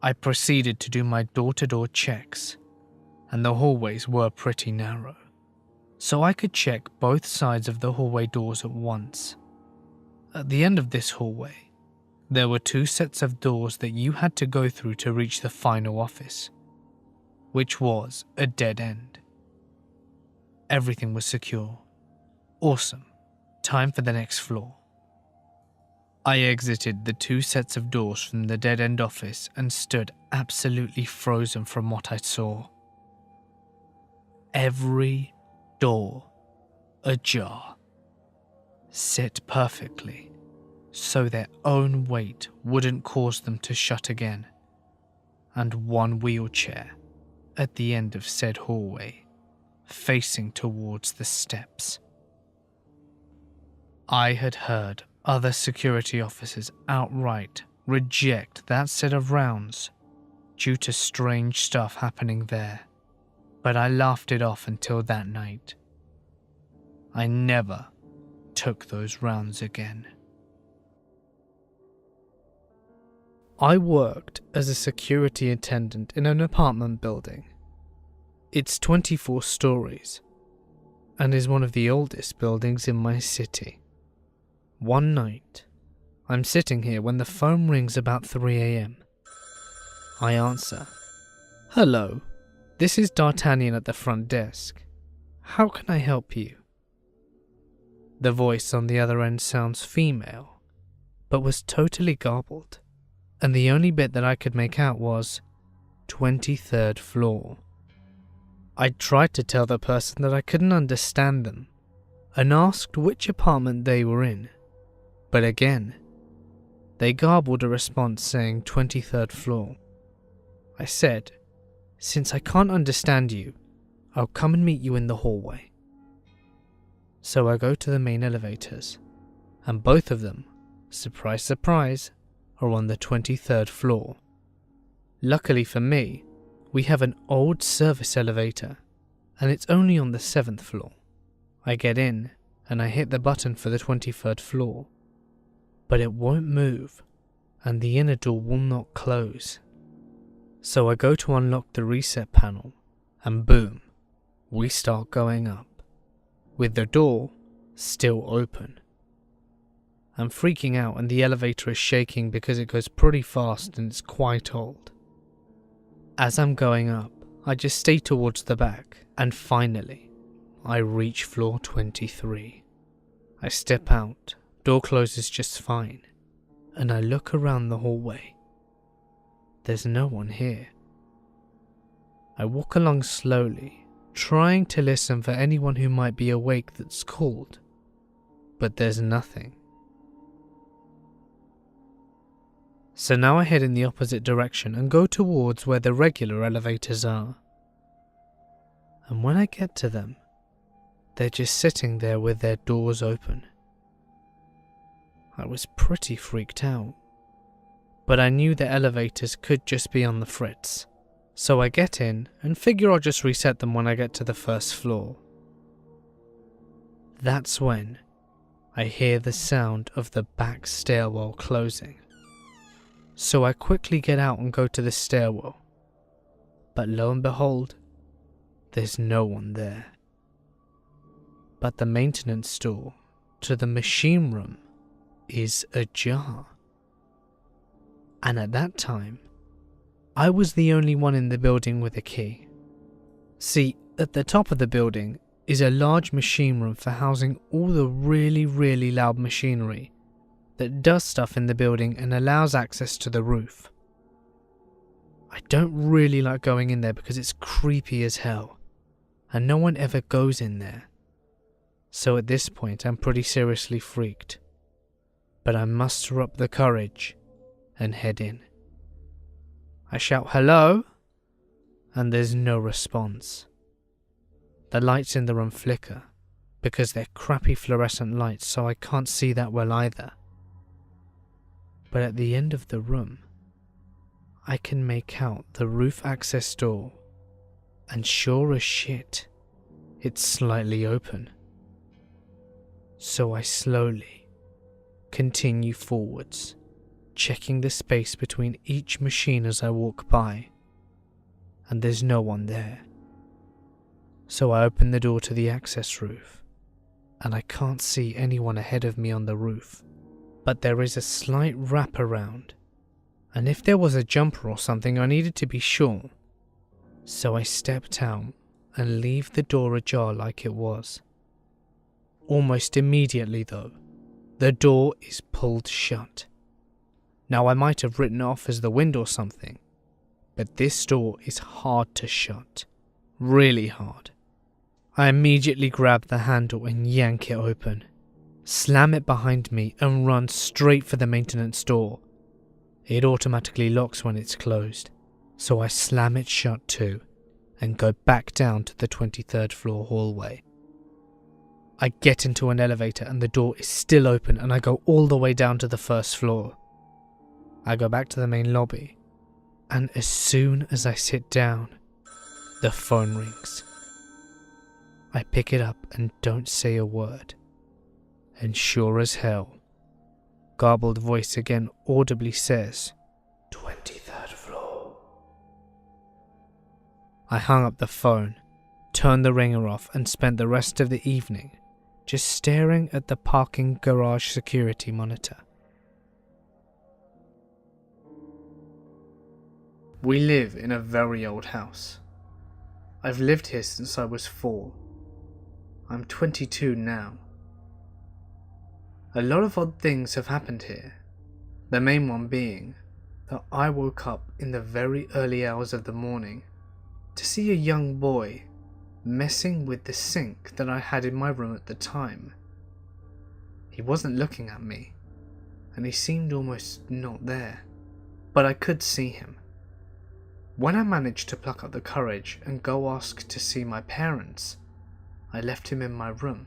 I proceeded to do my door-to-door checks, and the hallways were pretty narrow, so I could check both sides of the hallway doors at once. At the end of this hallway, there were 2 sets of doors that you had to go through to reach the final office. which was a dead end. Everything was secure. Awesome. Time for the next floor. I exited the 2 sets of doors from the dead end office and stood absolutely frozen from what I saw. Every door ajar, set perfectly so their own weight wouldn't cause them to shut again, and one wheelchair at the end of said hallway, facing towards the steps. I had heard other security officers outright reject that set of rounds due to strange stuff happening there, but I laughed it off until that night. I never took those rounds again. I worked as a security attendant in an apartment building. It's 24 stories and is one of the oldest buildings in my city. One night, I'm sitting here when the phone rings about 3 a.m. I answer. "Hello, this is D'Artagnan at the front desk. How can I help you?" The voice on the other end sounds female, but was totally garbled, and the only bit that I could make out was 23rd floor. I tried to tell the person that I couldn't understand them and asked which apartment they were in, but again, they garbled a response saying 23rd floor. I said, "Since I can't understand you, I'll come and meet you in the hallway." So I go to the main elevators, and both of them, surprise surprise, are on the 23rd floor. Luckily for me, we have an old service elevator, and it's only on the 7th floor. I get in, and I hit the button for the 23rd floor, but it won't move, and the inner door will not close. So I go to unlock the reset panel, and boom, we start going up, with the door still open. I'm freaking out and the elevator is shaking because it goes pretty fast and it's quite old. As I'm going up, I just stay towards the back, and finally, I reach floor 23. I step out, door closes just fine, and I look around the hallway. There's no one here. I walk along slowly, trying to listen for anyone who might be awake that's called, but there's nothing. So now I head in the opposite direction and go towards where the regular elevators are. And when I get to them, they're just sitting there with their doors open. I was pretty freaked out, but I knew the elevators could just be on the fritz. So I get in and figure I'll just reset them when I get to the first floor. That's when I hear the sound of the back stairwell closing. So I quickly get out and go to the stairwell. But lo and behold, there's no one there. But the maintenance door to the machine room is ajar. And at that time, I was the only one in the building with a key. See, at the top of the building is a large machine room for housing all the really loud machinery that does stuff in the building and allows access to the roof. I don't really like going in there because it's creepy as hell, and no one ever goes in there. So at this point I'm pretty seriously freaked, but I muster up the courage and head in. I shout "hello," and there's no response. The lights in the room flicker because they're crappy fluorescent lights, so I can't see that well either. But at the end of the room, I can make out the roof access door, and sure as shit, it's slightly open. So I slowly continue forwards, checking the space between each machine as I walk by, and there's no one there. So I open the door to the access roof, and I can't see anyone ahead of me on the roof, but there is a slight wrap around, and if there was a jumper or something I needed to be sure, So I stepped out and leave the door ajar like it was. Almost immediately though, the door is pulled shut. Now I might have written it off as the wind or something, but this door is hard to shut. Really hard. I immediately grab the handle and yank it open, slam it behind me and run straight for the maintenance door. It automatically locks when it's closed, so I slam it shut too and go back down to the 23rd floor hallway. I get into an elevator and the door is still open and I go all the way down to the first floor. I go back to the main lobby, and as soon as I sit down, the phone rings. I pick it up and don't say a word. And sure as hell, garbled voice again audibly says, 23rd floor. I hung up the phone, turned the ringer off and spent the rest of the evening just staring at the parking garage security monitor. We live in a very old house. I've lived here since I was 4. I'm 22 now. A lot of odd things have happened here, the main one being that I woke up in the very early hours of the morning to see a young boy messing with the sink that I had in my room at the time. He wasn't looking at me, and he seemed almost not there, but I could see him. When I managed to pluck up the courage and go ask to see my parents, I left him in my room.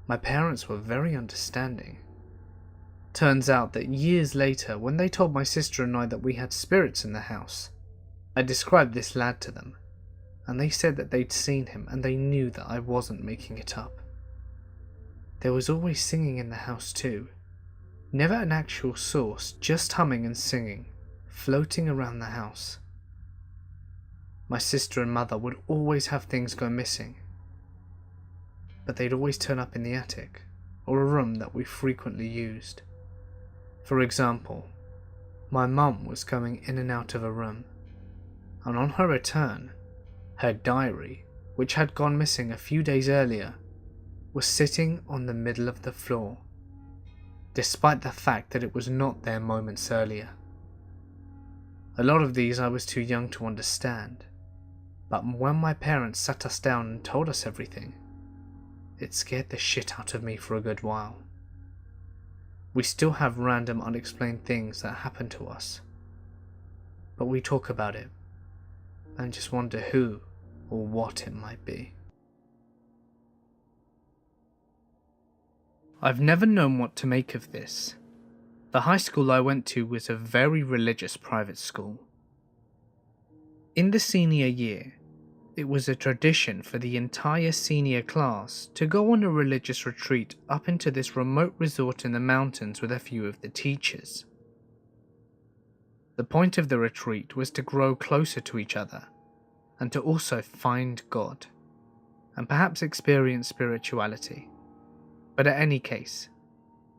My parents were very understanding. Turns out that years later, when they told my sister and I that we had spirits in the house, I described this lad to them, and they said that they'd seen him and they knew that I wasn't making it up. There was always singing in the house too. Never an actual source, just humming and singing, floating around the house. My sister and mother would always have things go missing, but they'd always turn up in the attic, or a room that we frequently used. For example, my mum was going in and out of a room, and on her return, her diary, which had gone missing a few days earlier, was sitting on the middle of the floor, despite the fact that it was not there moments earlier. A lot of these I was too young to understand, but when my parents sat us down and told us everything, it scared the shit out of me for a good while. We still have random unexplained things that happen to us, but we talk about it and just wonder who or what it might be. I've never known what to make of this. The high school I went to was a very religious private school. In the senior year, it was a tradition for the entire senior class to go on a religious retreat up into this remote resort in the mountains with a few of the teachers. The point of the retreat was to grow closer to each other and to also find God and perhaps experience spirituality. But in any case,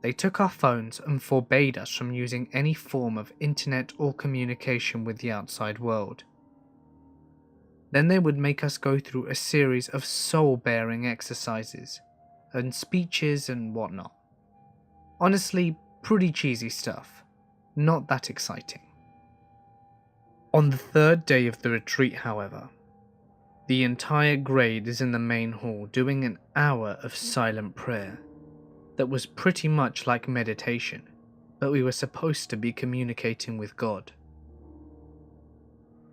they took our phones and forbade us from using any form of internet or communication with the outside world. Then they would make us go through a series of soul-bearing exercises and speeches and whatnot. Honestly, pretty cheesy stuff, not that exciting. On the 3rd day of the retreat, however, the entire grade is in the main hall doing an hour of silent prayer that was pretty much like meditation, but we were supposed to be communicating with God.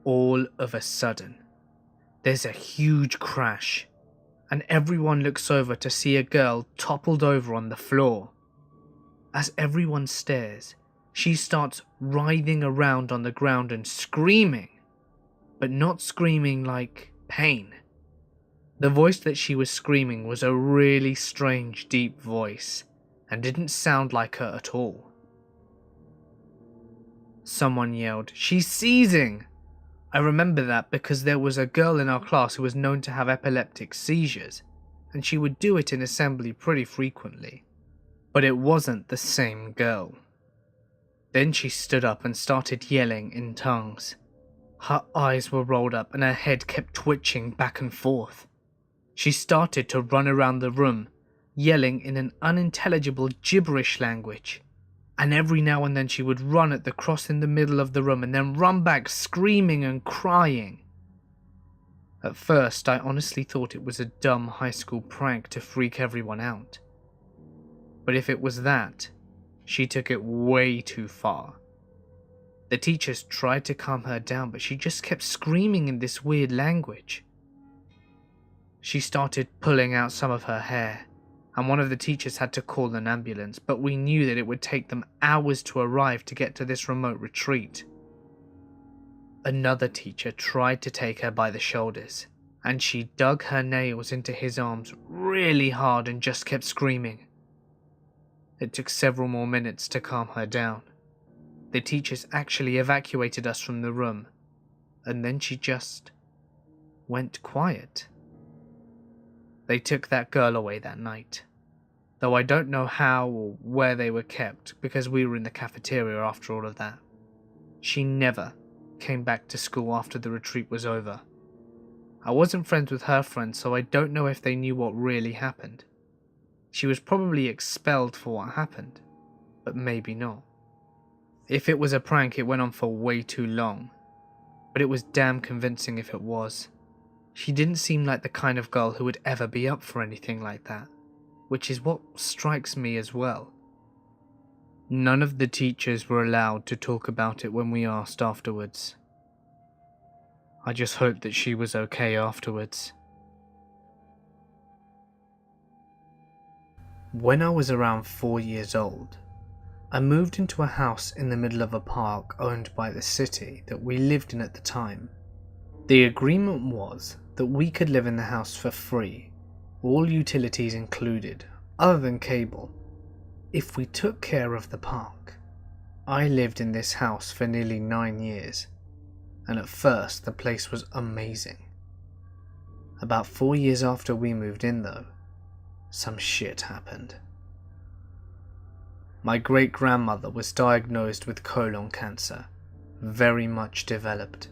All of a sudden, there's a huge crash, and everyone looks over to see a girl toppled over on the floor. As everyone stares, she starts writhing around on the ground and screaming, but not screaming like pain. The voice that she was screaming was a really strange, deep voice, and didn't sound like her at all. Someone yelled, "She's seizing!" I remember that because there was a girl in our class who was known to have epileptic seizures, and she would do it in assembly pretty frequently. But it wasn't the same girl. Then she stood up and started yelling in tongues. Her eyes were rolled up and her head kept twitching back and forth. She started to run around the room, yelling in an unintelligible gibberish language. And every now and then she would run at the cross in the middle of the room and then run back screaming and crying. At first, I honestly thought it was a dumb high school prank to freak everyone out. But if it was that, she took it way too far. The teachers tried to calm her down, but she just kept screaming in this weird language. She started pulling out some of her hair, and one of the teachers had to call an ambulance, but we knew that it would take them hours to arrive to get to this remote retreat. Another teacher tried to take her by the shoulders, and she dug her nails into his arms really hard and just kept screaming. It took several more minutes to calm her down. The teachers actually evacuated us from the room, and then she just went quiet. They took that girl away that night, though I don't know how or where they were kept because we were in the cafeteria after all of that. She never came back to school after the retreat was over. I wasn't friends with her friends, so I don't know if they knew what really happened. She was probably expelled for what happened, but maybe not. If it was a prank, it went on for way too long, but it was damn convincing if it was. She didn't seem like the kind of girl who would ever be up for anything like that, which is what strikes me as well. None of the teachers were allowed to talk about it when we asked afterwards. I just hope that she was okay afterwards. When I was around 4 years old, I moved into a house in the middle of a park owned by the city that we lived in at the time. The agreement was that we could live in the house for free, all utilities included, other than cable, if we took care of the park. I lived in this house for nearly 9 years, and at first the place was amazing. About 4 years after we moved in though, some shit happened. My great-grandmother was diagnosed with colon cancer, very much developed.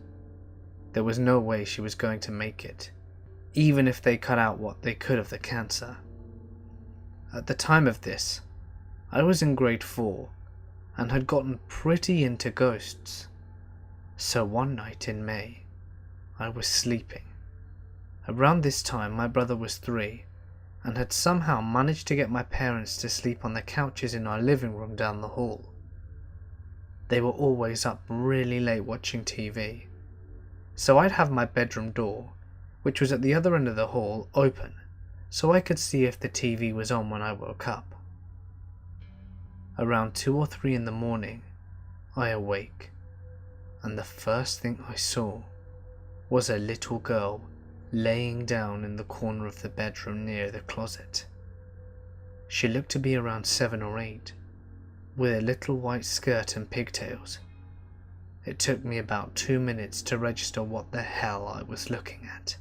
There was no way she was going to make it, even if they cut out what they could of the cancer. At the time of this, I was in grade 4 and had gotten pretty into ghosts. So one night in May, I was sleeping. Around this time my brother was 3 and had somehow managed to get my parents to sleep on the couches in our living room down the hall. They were always up really late watching TV, so I'd have my bedroom door, which was at the other end of the hall, open so I could see if the TV was on when I woke up. Around 2 or 3 in the morning, I awake, and the first thing I saw was a little girl laying down in the corner of the bedroom near the closet. She looked to be around 7 or 8, with a little white skirt and pigtails. It took me about 2 minutes to register what the hell I was looking at,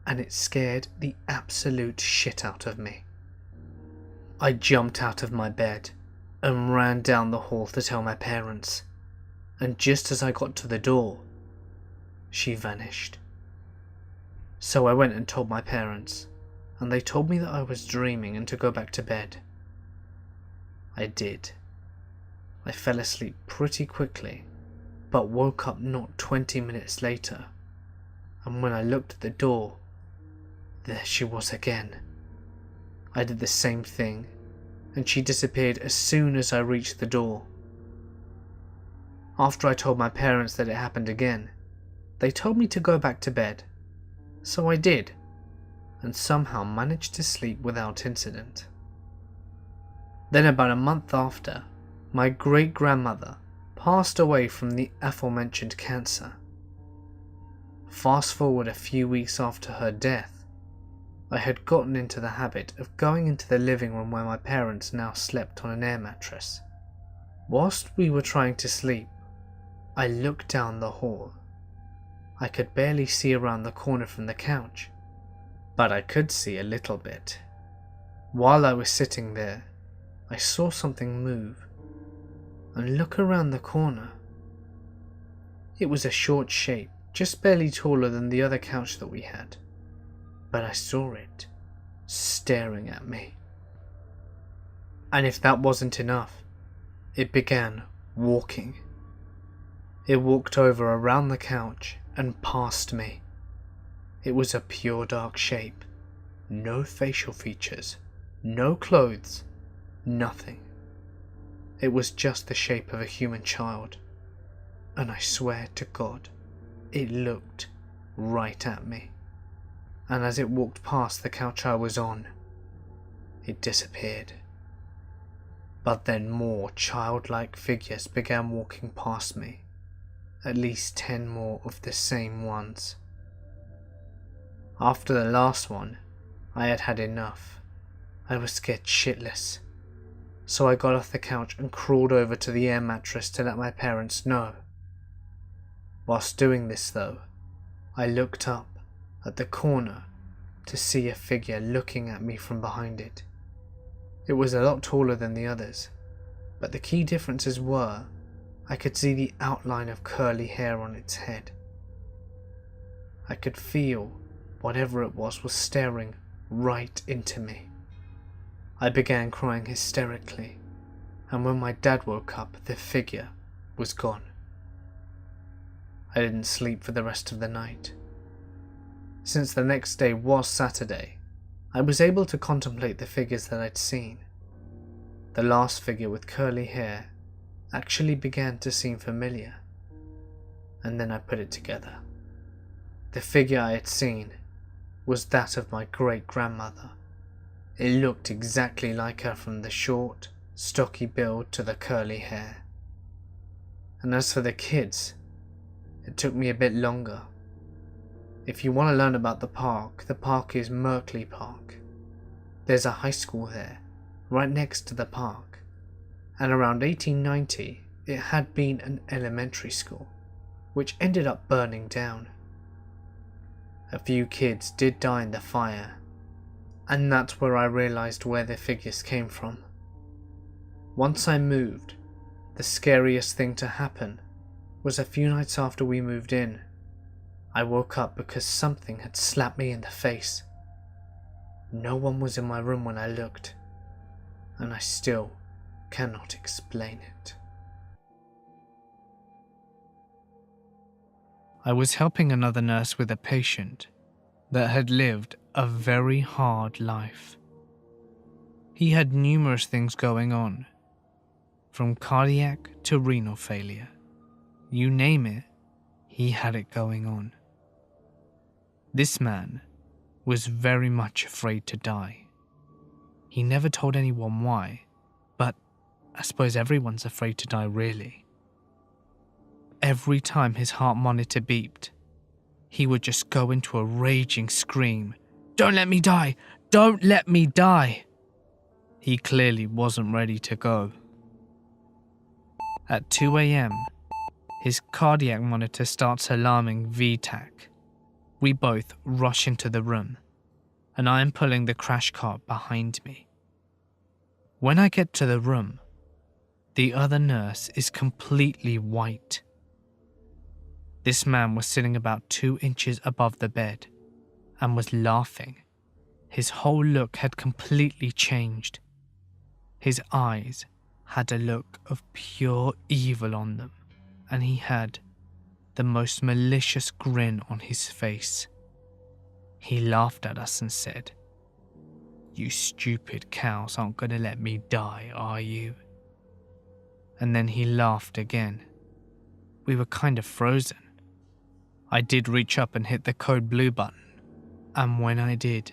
and it scared the absolute shit out of me. I jumped out of my bed and ran down the hall to tell my parents, and just as I got to the door, she vanished. So I went and told my parents, and they told me that I was dreaming and to go back to bed. I did. I fell asleep pretty quickly, but woke up not 20 minutes later, and when I looked at the door, there she was again. I did the same thing, and she disappeared as soon as I reached the door. After I told my parents that it happened again, they told me to go back to bed. So I did, and somehow managed to sleep without incident. Then about a month after, my great-grandmother passed away from the aforementioned cancer. Fast forward a few weeks after her death, I had gotten into the habit of going into the living room where my parents now slept on an air mattress. Whilst we were trying to sleep, I looked down the hall. I could barely see around the corner from the couch, but I could see a little bit. While I was sitting there, I saw something move and look around the corner. It was a short shape, just barely taller than the other couch that we had, but I saw it staring at me. And if that wasn't enough, it began walking. It walked over around the couch and past me. It was a pure dark shape, no facial features, no clothes, nothing. It was just the shape of a human child, and I swear to God, it looked right at me. And as it walked past the couch I was on, it disappeared. But then more childlike figures began walking past me, at least 10 more of the same ones. After the last one, I had had enough. I was scared shitless. So I got off the couch and crawled over to the air mattress to let my parents know. Whilst doing this though, I looked up at the corner to see a figure looking at me from behind it. It was a lot taller than the others, but the key differences were I could see the outline of curly hair on its head. I could feel whatever it was staring right into me. I began crying hysterically, and when my dad woke up, the figure was gone. I didn't sleep for the rest of the night. Since the next day was Saturday, I was able to contemplate the figures that I'd seen. The last figure with curly hair actually began to seem familiar, and then I put it together. The figure I had seen was that of my great-grandmother. It looked exactly like her, from the short, stocky build to the curly hair. And as for the kids, it took me a bit longer. If you want to learn about the park is Merkley Park. There's a high school there, right next to the park, and around 1890 it had been an elementary school, which ended up burning down. A few kids did die in the fire, and that's where I realised where the figures came from. Once I moved, the scariest thing to happen was a few nights after we moved in. I woke up because something had slapped me in the face. No one was in my room when I looked, and I still cannot explain it. I was helping another nurse with a patient that had lived a very hard life. He had numerous things going on, from cardiac to renal failure. You name it, he had it going on. This man was very much afraid to die. He never told anyone why, but I suppose everyone's afraid to die really. Every time his heart monitor beeped, he would just go into a raging scream. "Don't let me die! Don't let me die!" He clearly wasn't ready to go. At 2 a.m, his cardiac monitor starts alarming VTAC. We both rush into the room, and I am pulling the crash cart behind me. When I get to the room, the other nurse is completely white. This man was sitting about 2 inches above the bed and was laughing. His whole look had completely changed. His eyes had a look of pure evil on them, and he had the most malicious grin on his face. He laughed at us and said, "You stupid cows aren't going to let me die, are you?" And then he laughed again. We were kind of frozen. I did reach up and hit the code blue button, and when I did,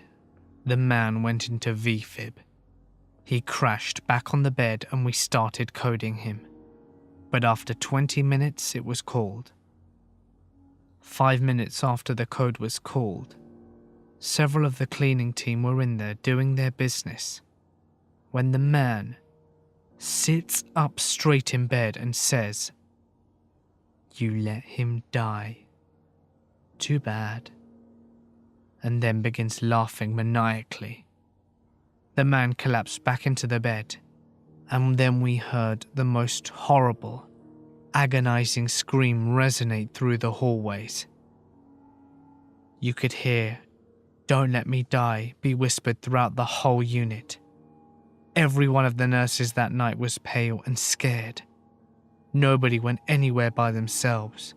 the man went into VFib. He crashed back on the bed and we started coding him. But after 20 minutes it was called. 5 minutes after the code was called, several of the cleaning team were in there doing their business, when the man sits up straight in bed and says, "You let him die. Too bad," and then begins laughing maniacally. The man collapsed back into the bed, and then we heard the most horrible, agonizing scream resonate through the hallways. You could hear, "Don't let me die," be whispered throughout the whole unit. Every one of the nurses that night was pale and scared. Nobody went anywhere by themselves.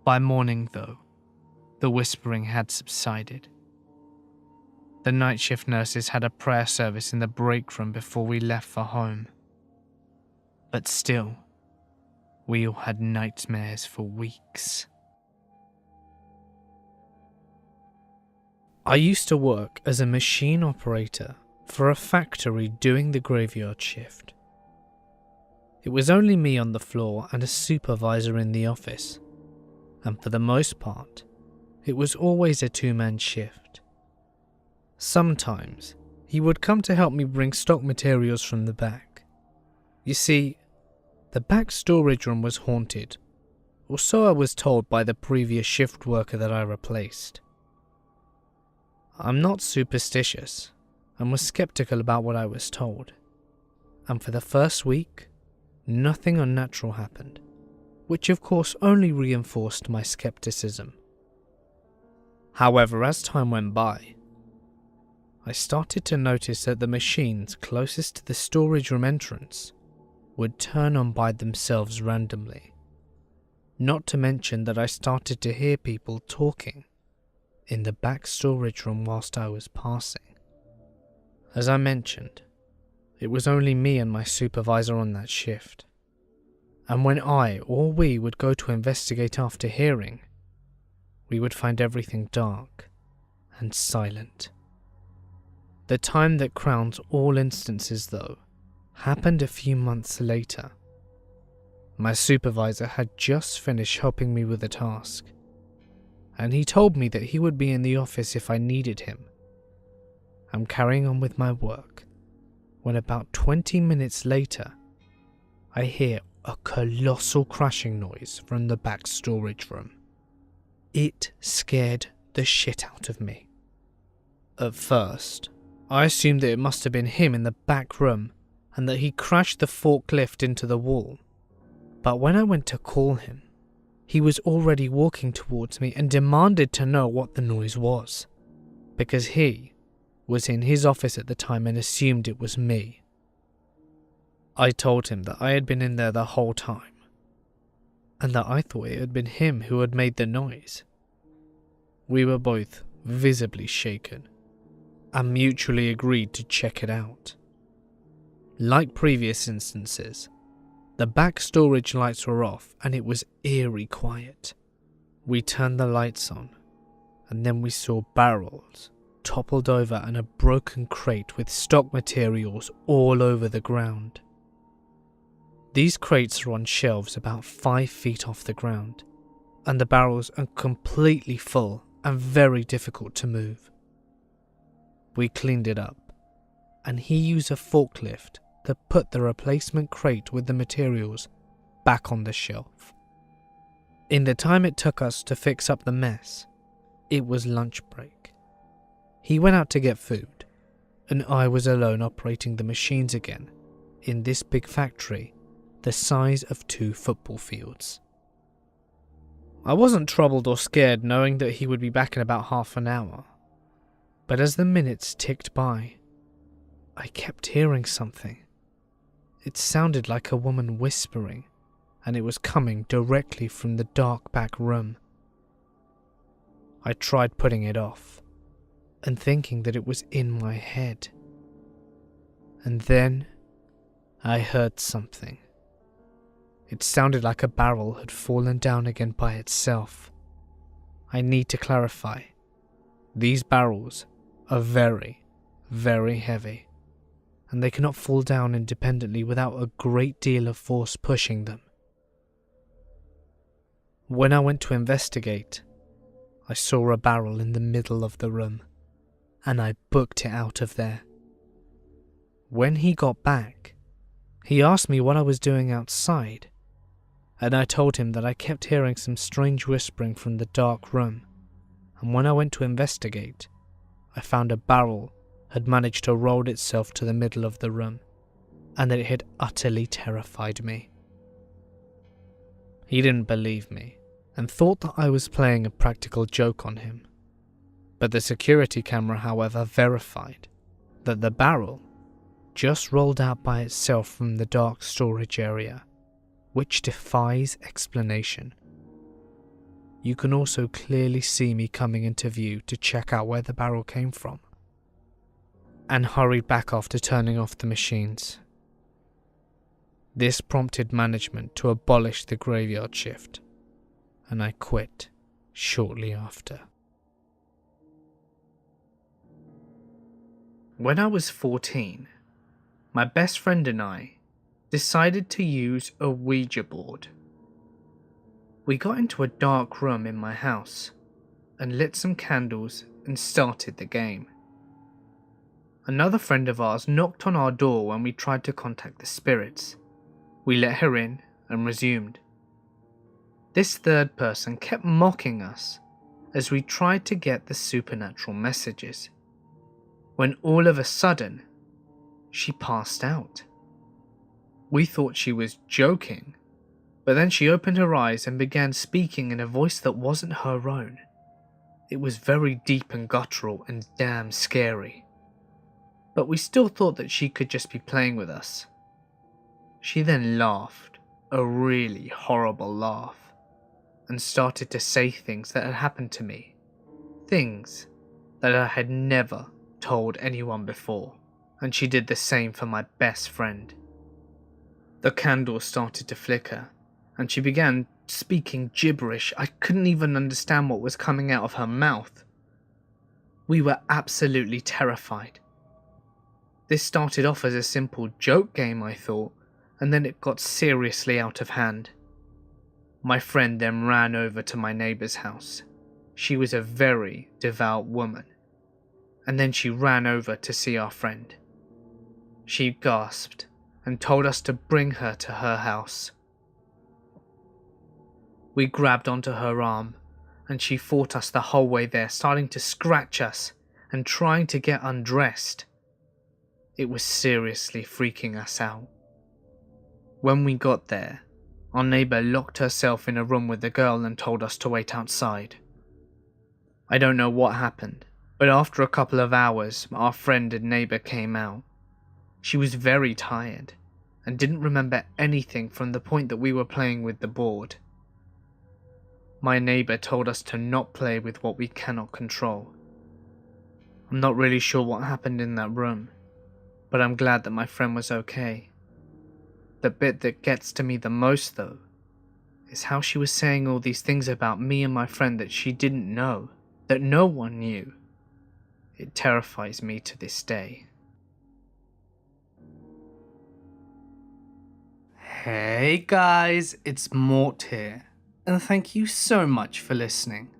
By morning, though, the whispering had subsided. The night shift nurses had a prayer service in the break room before we left for home. But still, we all had nightmares for weeks. I used to work as a machine operator for a factory doing the graveyard shift. It was only me on the floor and a supervisor in the office, and for the most part, it was always a two-man shift. Sometimes, he would come to help me bring stock materials from the back. You see, the back storage room was haunted, or so I was told by the previous shift worker that I replaced. I'm not superstitious, and was skeptical about what I was told, and for the first week, nothing unnatural happened, which of course only reinforced my skepticism. However, as time went by, I started to notice that the machines closest to the storage room entrance would turn on by themselves randomly. Not to mention that I started to hear people talking in the back storage room whilst I was passing. As I mentioned, it was only me and my supervisor on that shift, and when I or we would go to investigate after hearing, we would find everything dark and silent. The time that crowns all instances, though, happened a few months later. My supervisor had just finished helping me with a task, and he told me that he would be in the office if I needed him. I'm carrying on with my work when about 20 minutes later, I hear a colossal crashing noise from the back storage room. It scared the shit out of me. At first, I assumed that it must have been him in the back room and that he crashed the forklift into the wall. But when I went to call him, he was already walking towards me and demanded to know what the noise was, because he was in his office at the time and assumed it was me. I told him that I had been in there the whole time, and that I thought it had been him who had made the noise. We were both visibly shaken, and mutually agreed to check it out. Like previous instances, the back storage lights were off and it was eerie quiet. We turned the lights on, and then we saw barrels toppled over and a broken crate with stock materials all over the ground. These crates are on shelves about 5 feet off the ground, and the barrels are completely full and very difficult to move. We cleaned it up, and he used a forklift to put the replacement crate with the materials back on the shelf. In the time it took us to fix up the mess, it was lunch break. He went out to get food, and I was alone operating the machines again in this big factory the size of 2 football fields. I wasn't troubled or scared knowing that he would be back in about half an hour, but as the minutes ticked by, I kept hearing something. It sounded like a woman whispering, and it was coming directly from the dark back room. I tried putting it off, and thinking that it was in my head. And then I heard something. It sounded like a barrel had fallen down again by itself. I need to clarify. These barrels are very, very heavy, and they cannot fall down independently without a great deal of force pushing them. When I went to investigate, I saw a barrel in the middle of the room, and I booked it out of there. When he got back, he asked me what I was doing outside, and I told him that I kept hearing some strange whispering from the dark room, and when I went to investigate, I found a barrel had managed to roll itself to the middle of the room, and that it had utterly terrified me. He didn't believe me and thought that I was playing a practical joke on him. But the security camera, however, verified that the barrel just rolled out by itself from the dark storage area, which defies explanation. You can also clearly see me coming into view to check out where the barrel came from, and hurried back after turning off the machines. This prompted management to abolish the graveyard shift, and I quit shortly after. When I was 14, my best friend and I decided to use a Ouija board. We got into a dark room in my house and lit some candles and started the game. Another friend of ours knocked on our door when we tried to contact the spirits. We let her in and resumed. This third person kept mocking us as we tried to get the supernatural messages, when all of a sudden, she passed out. We thought she was joking, but then she opened her eyes and began speaking in a voice that wasn't her own. It was very deep and guttural and damn scary. But we still thought that she could just be playing with us. She then laughed, a really horrible laugh, and started to say things that had happened to me. Things that I had never told anyone before, and she did the same for my best friend. The candle started to flicker, and she began speaking gibberish. I couldn't even understand what was coming out of her mouth. We were absolutely terrified. This started off as a simple joke game, I thought, and then it got seriously out of hand. My friend then ran over to my neighbour's house. She was a very devout woman, and then she ran over to see our friend. She gasped and told us to bring her to her house. We grabbed onto her arm, and she fought us the whole way there, starting to scratch us and trying to get undressed. It was seriously freaking us out. When we got there, our neighbour locked herself in a room with the girl and told us to wait outside. I don't know what happened, but after a couple of hours, our friend and neighbour came out. She was very tired and didn't remember anything from the point that we were playing with the board. My neighbour told us to not play with what we cannot control. I'm not really sure what happened in that room, but I'm glad that my friend was okay. The bit that gets to me the most, though, is how she was saying all these things about me and my friend that she didn't know, that no one knew. It terrifies me to this day. Hey guys, it's Mort here, and thank you so much for listening.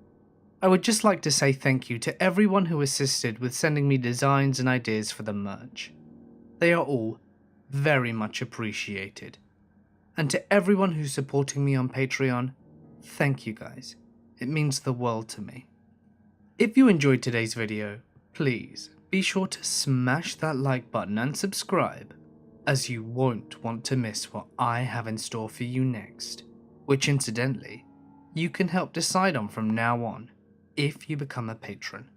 I would just like to say thank you to everyone who assisted with sending me designs and ideas for the merch. They are all very much appreciated. And to everyone who's supporting me on Patreon, thank you guys. It means the world to me. If you enjoyed today's video, please be sure to smash that like button and subscribe, as you won't want to miss what I have in store for you next, which incidentally, you can help decide on from now on if you become a patron.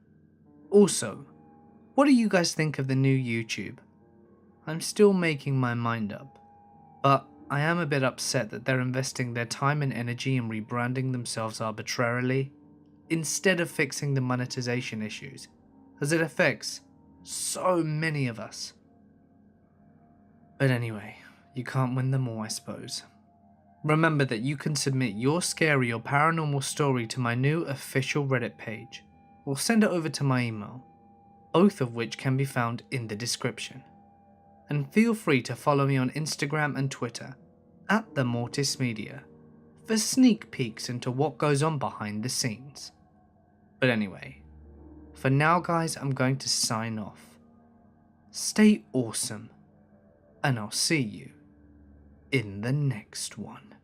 Also, what do you guys think of the new YouTube? I'm still making my mind up, but I am a bit upset that they're investing their time and energy in rebranding themselves arbitrarily, instead of fixing the monetization issues, as it affects so many of us. But anyway, you can't win them all, I suppose. Remember that you can submit your scary or paranormal story to my new official Reddit page, or send it over to my email, both of which can be found in the description. And feel free to follow me on Instagram and Twitter @TheMortisMedia for sneak peeks into what goes on behind the scenes. But anyway, for now guys, I'm going to sign off. Stay awesome, and I'll see you in the next one.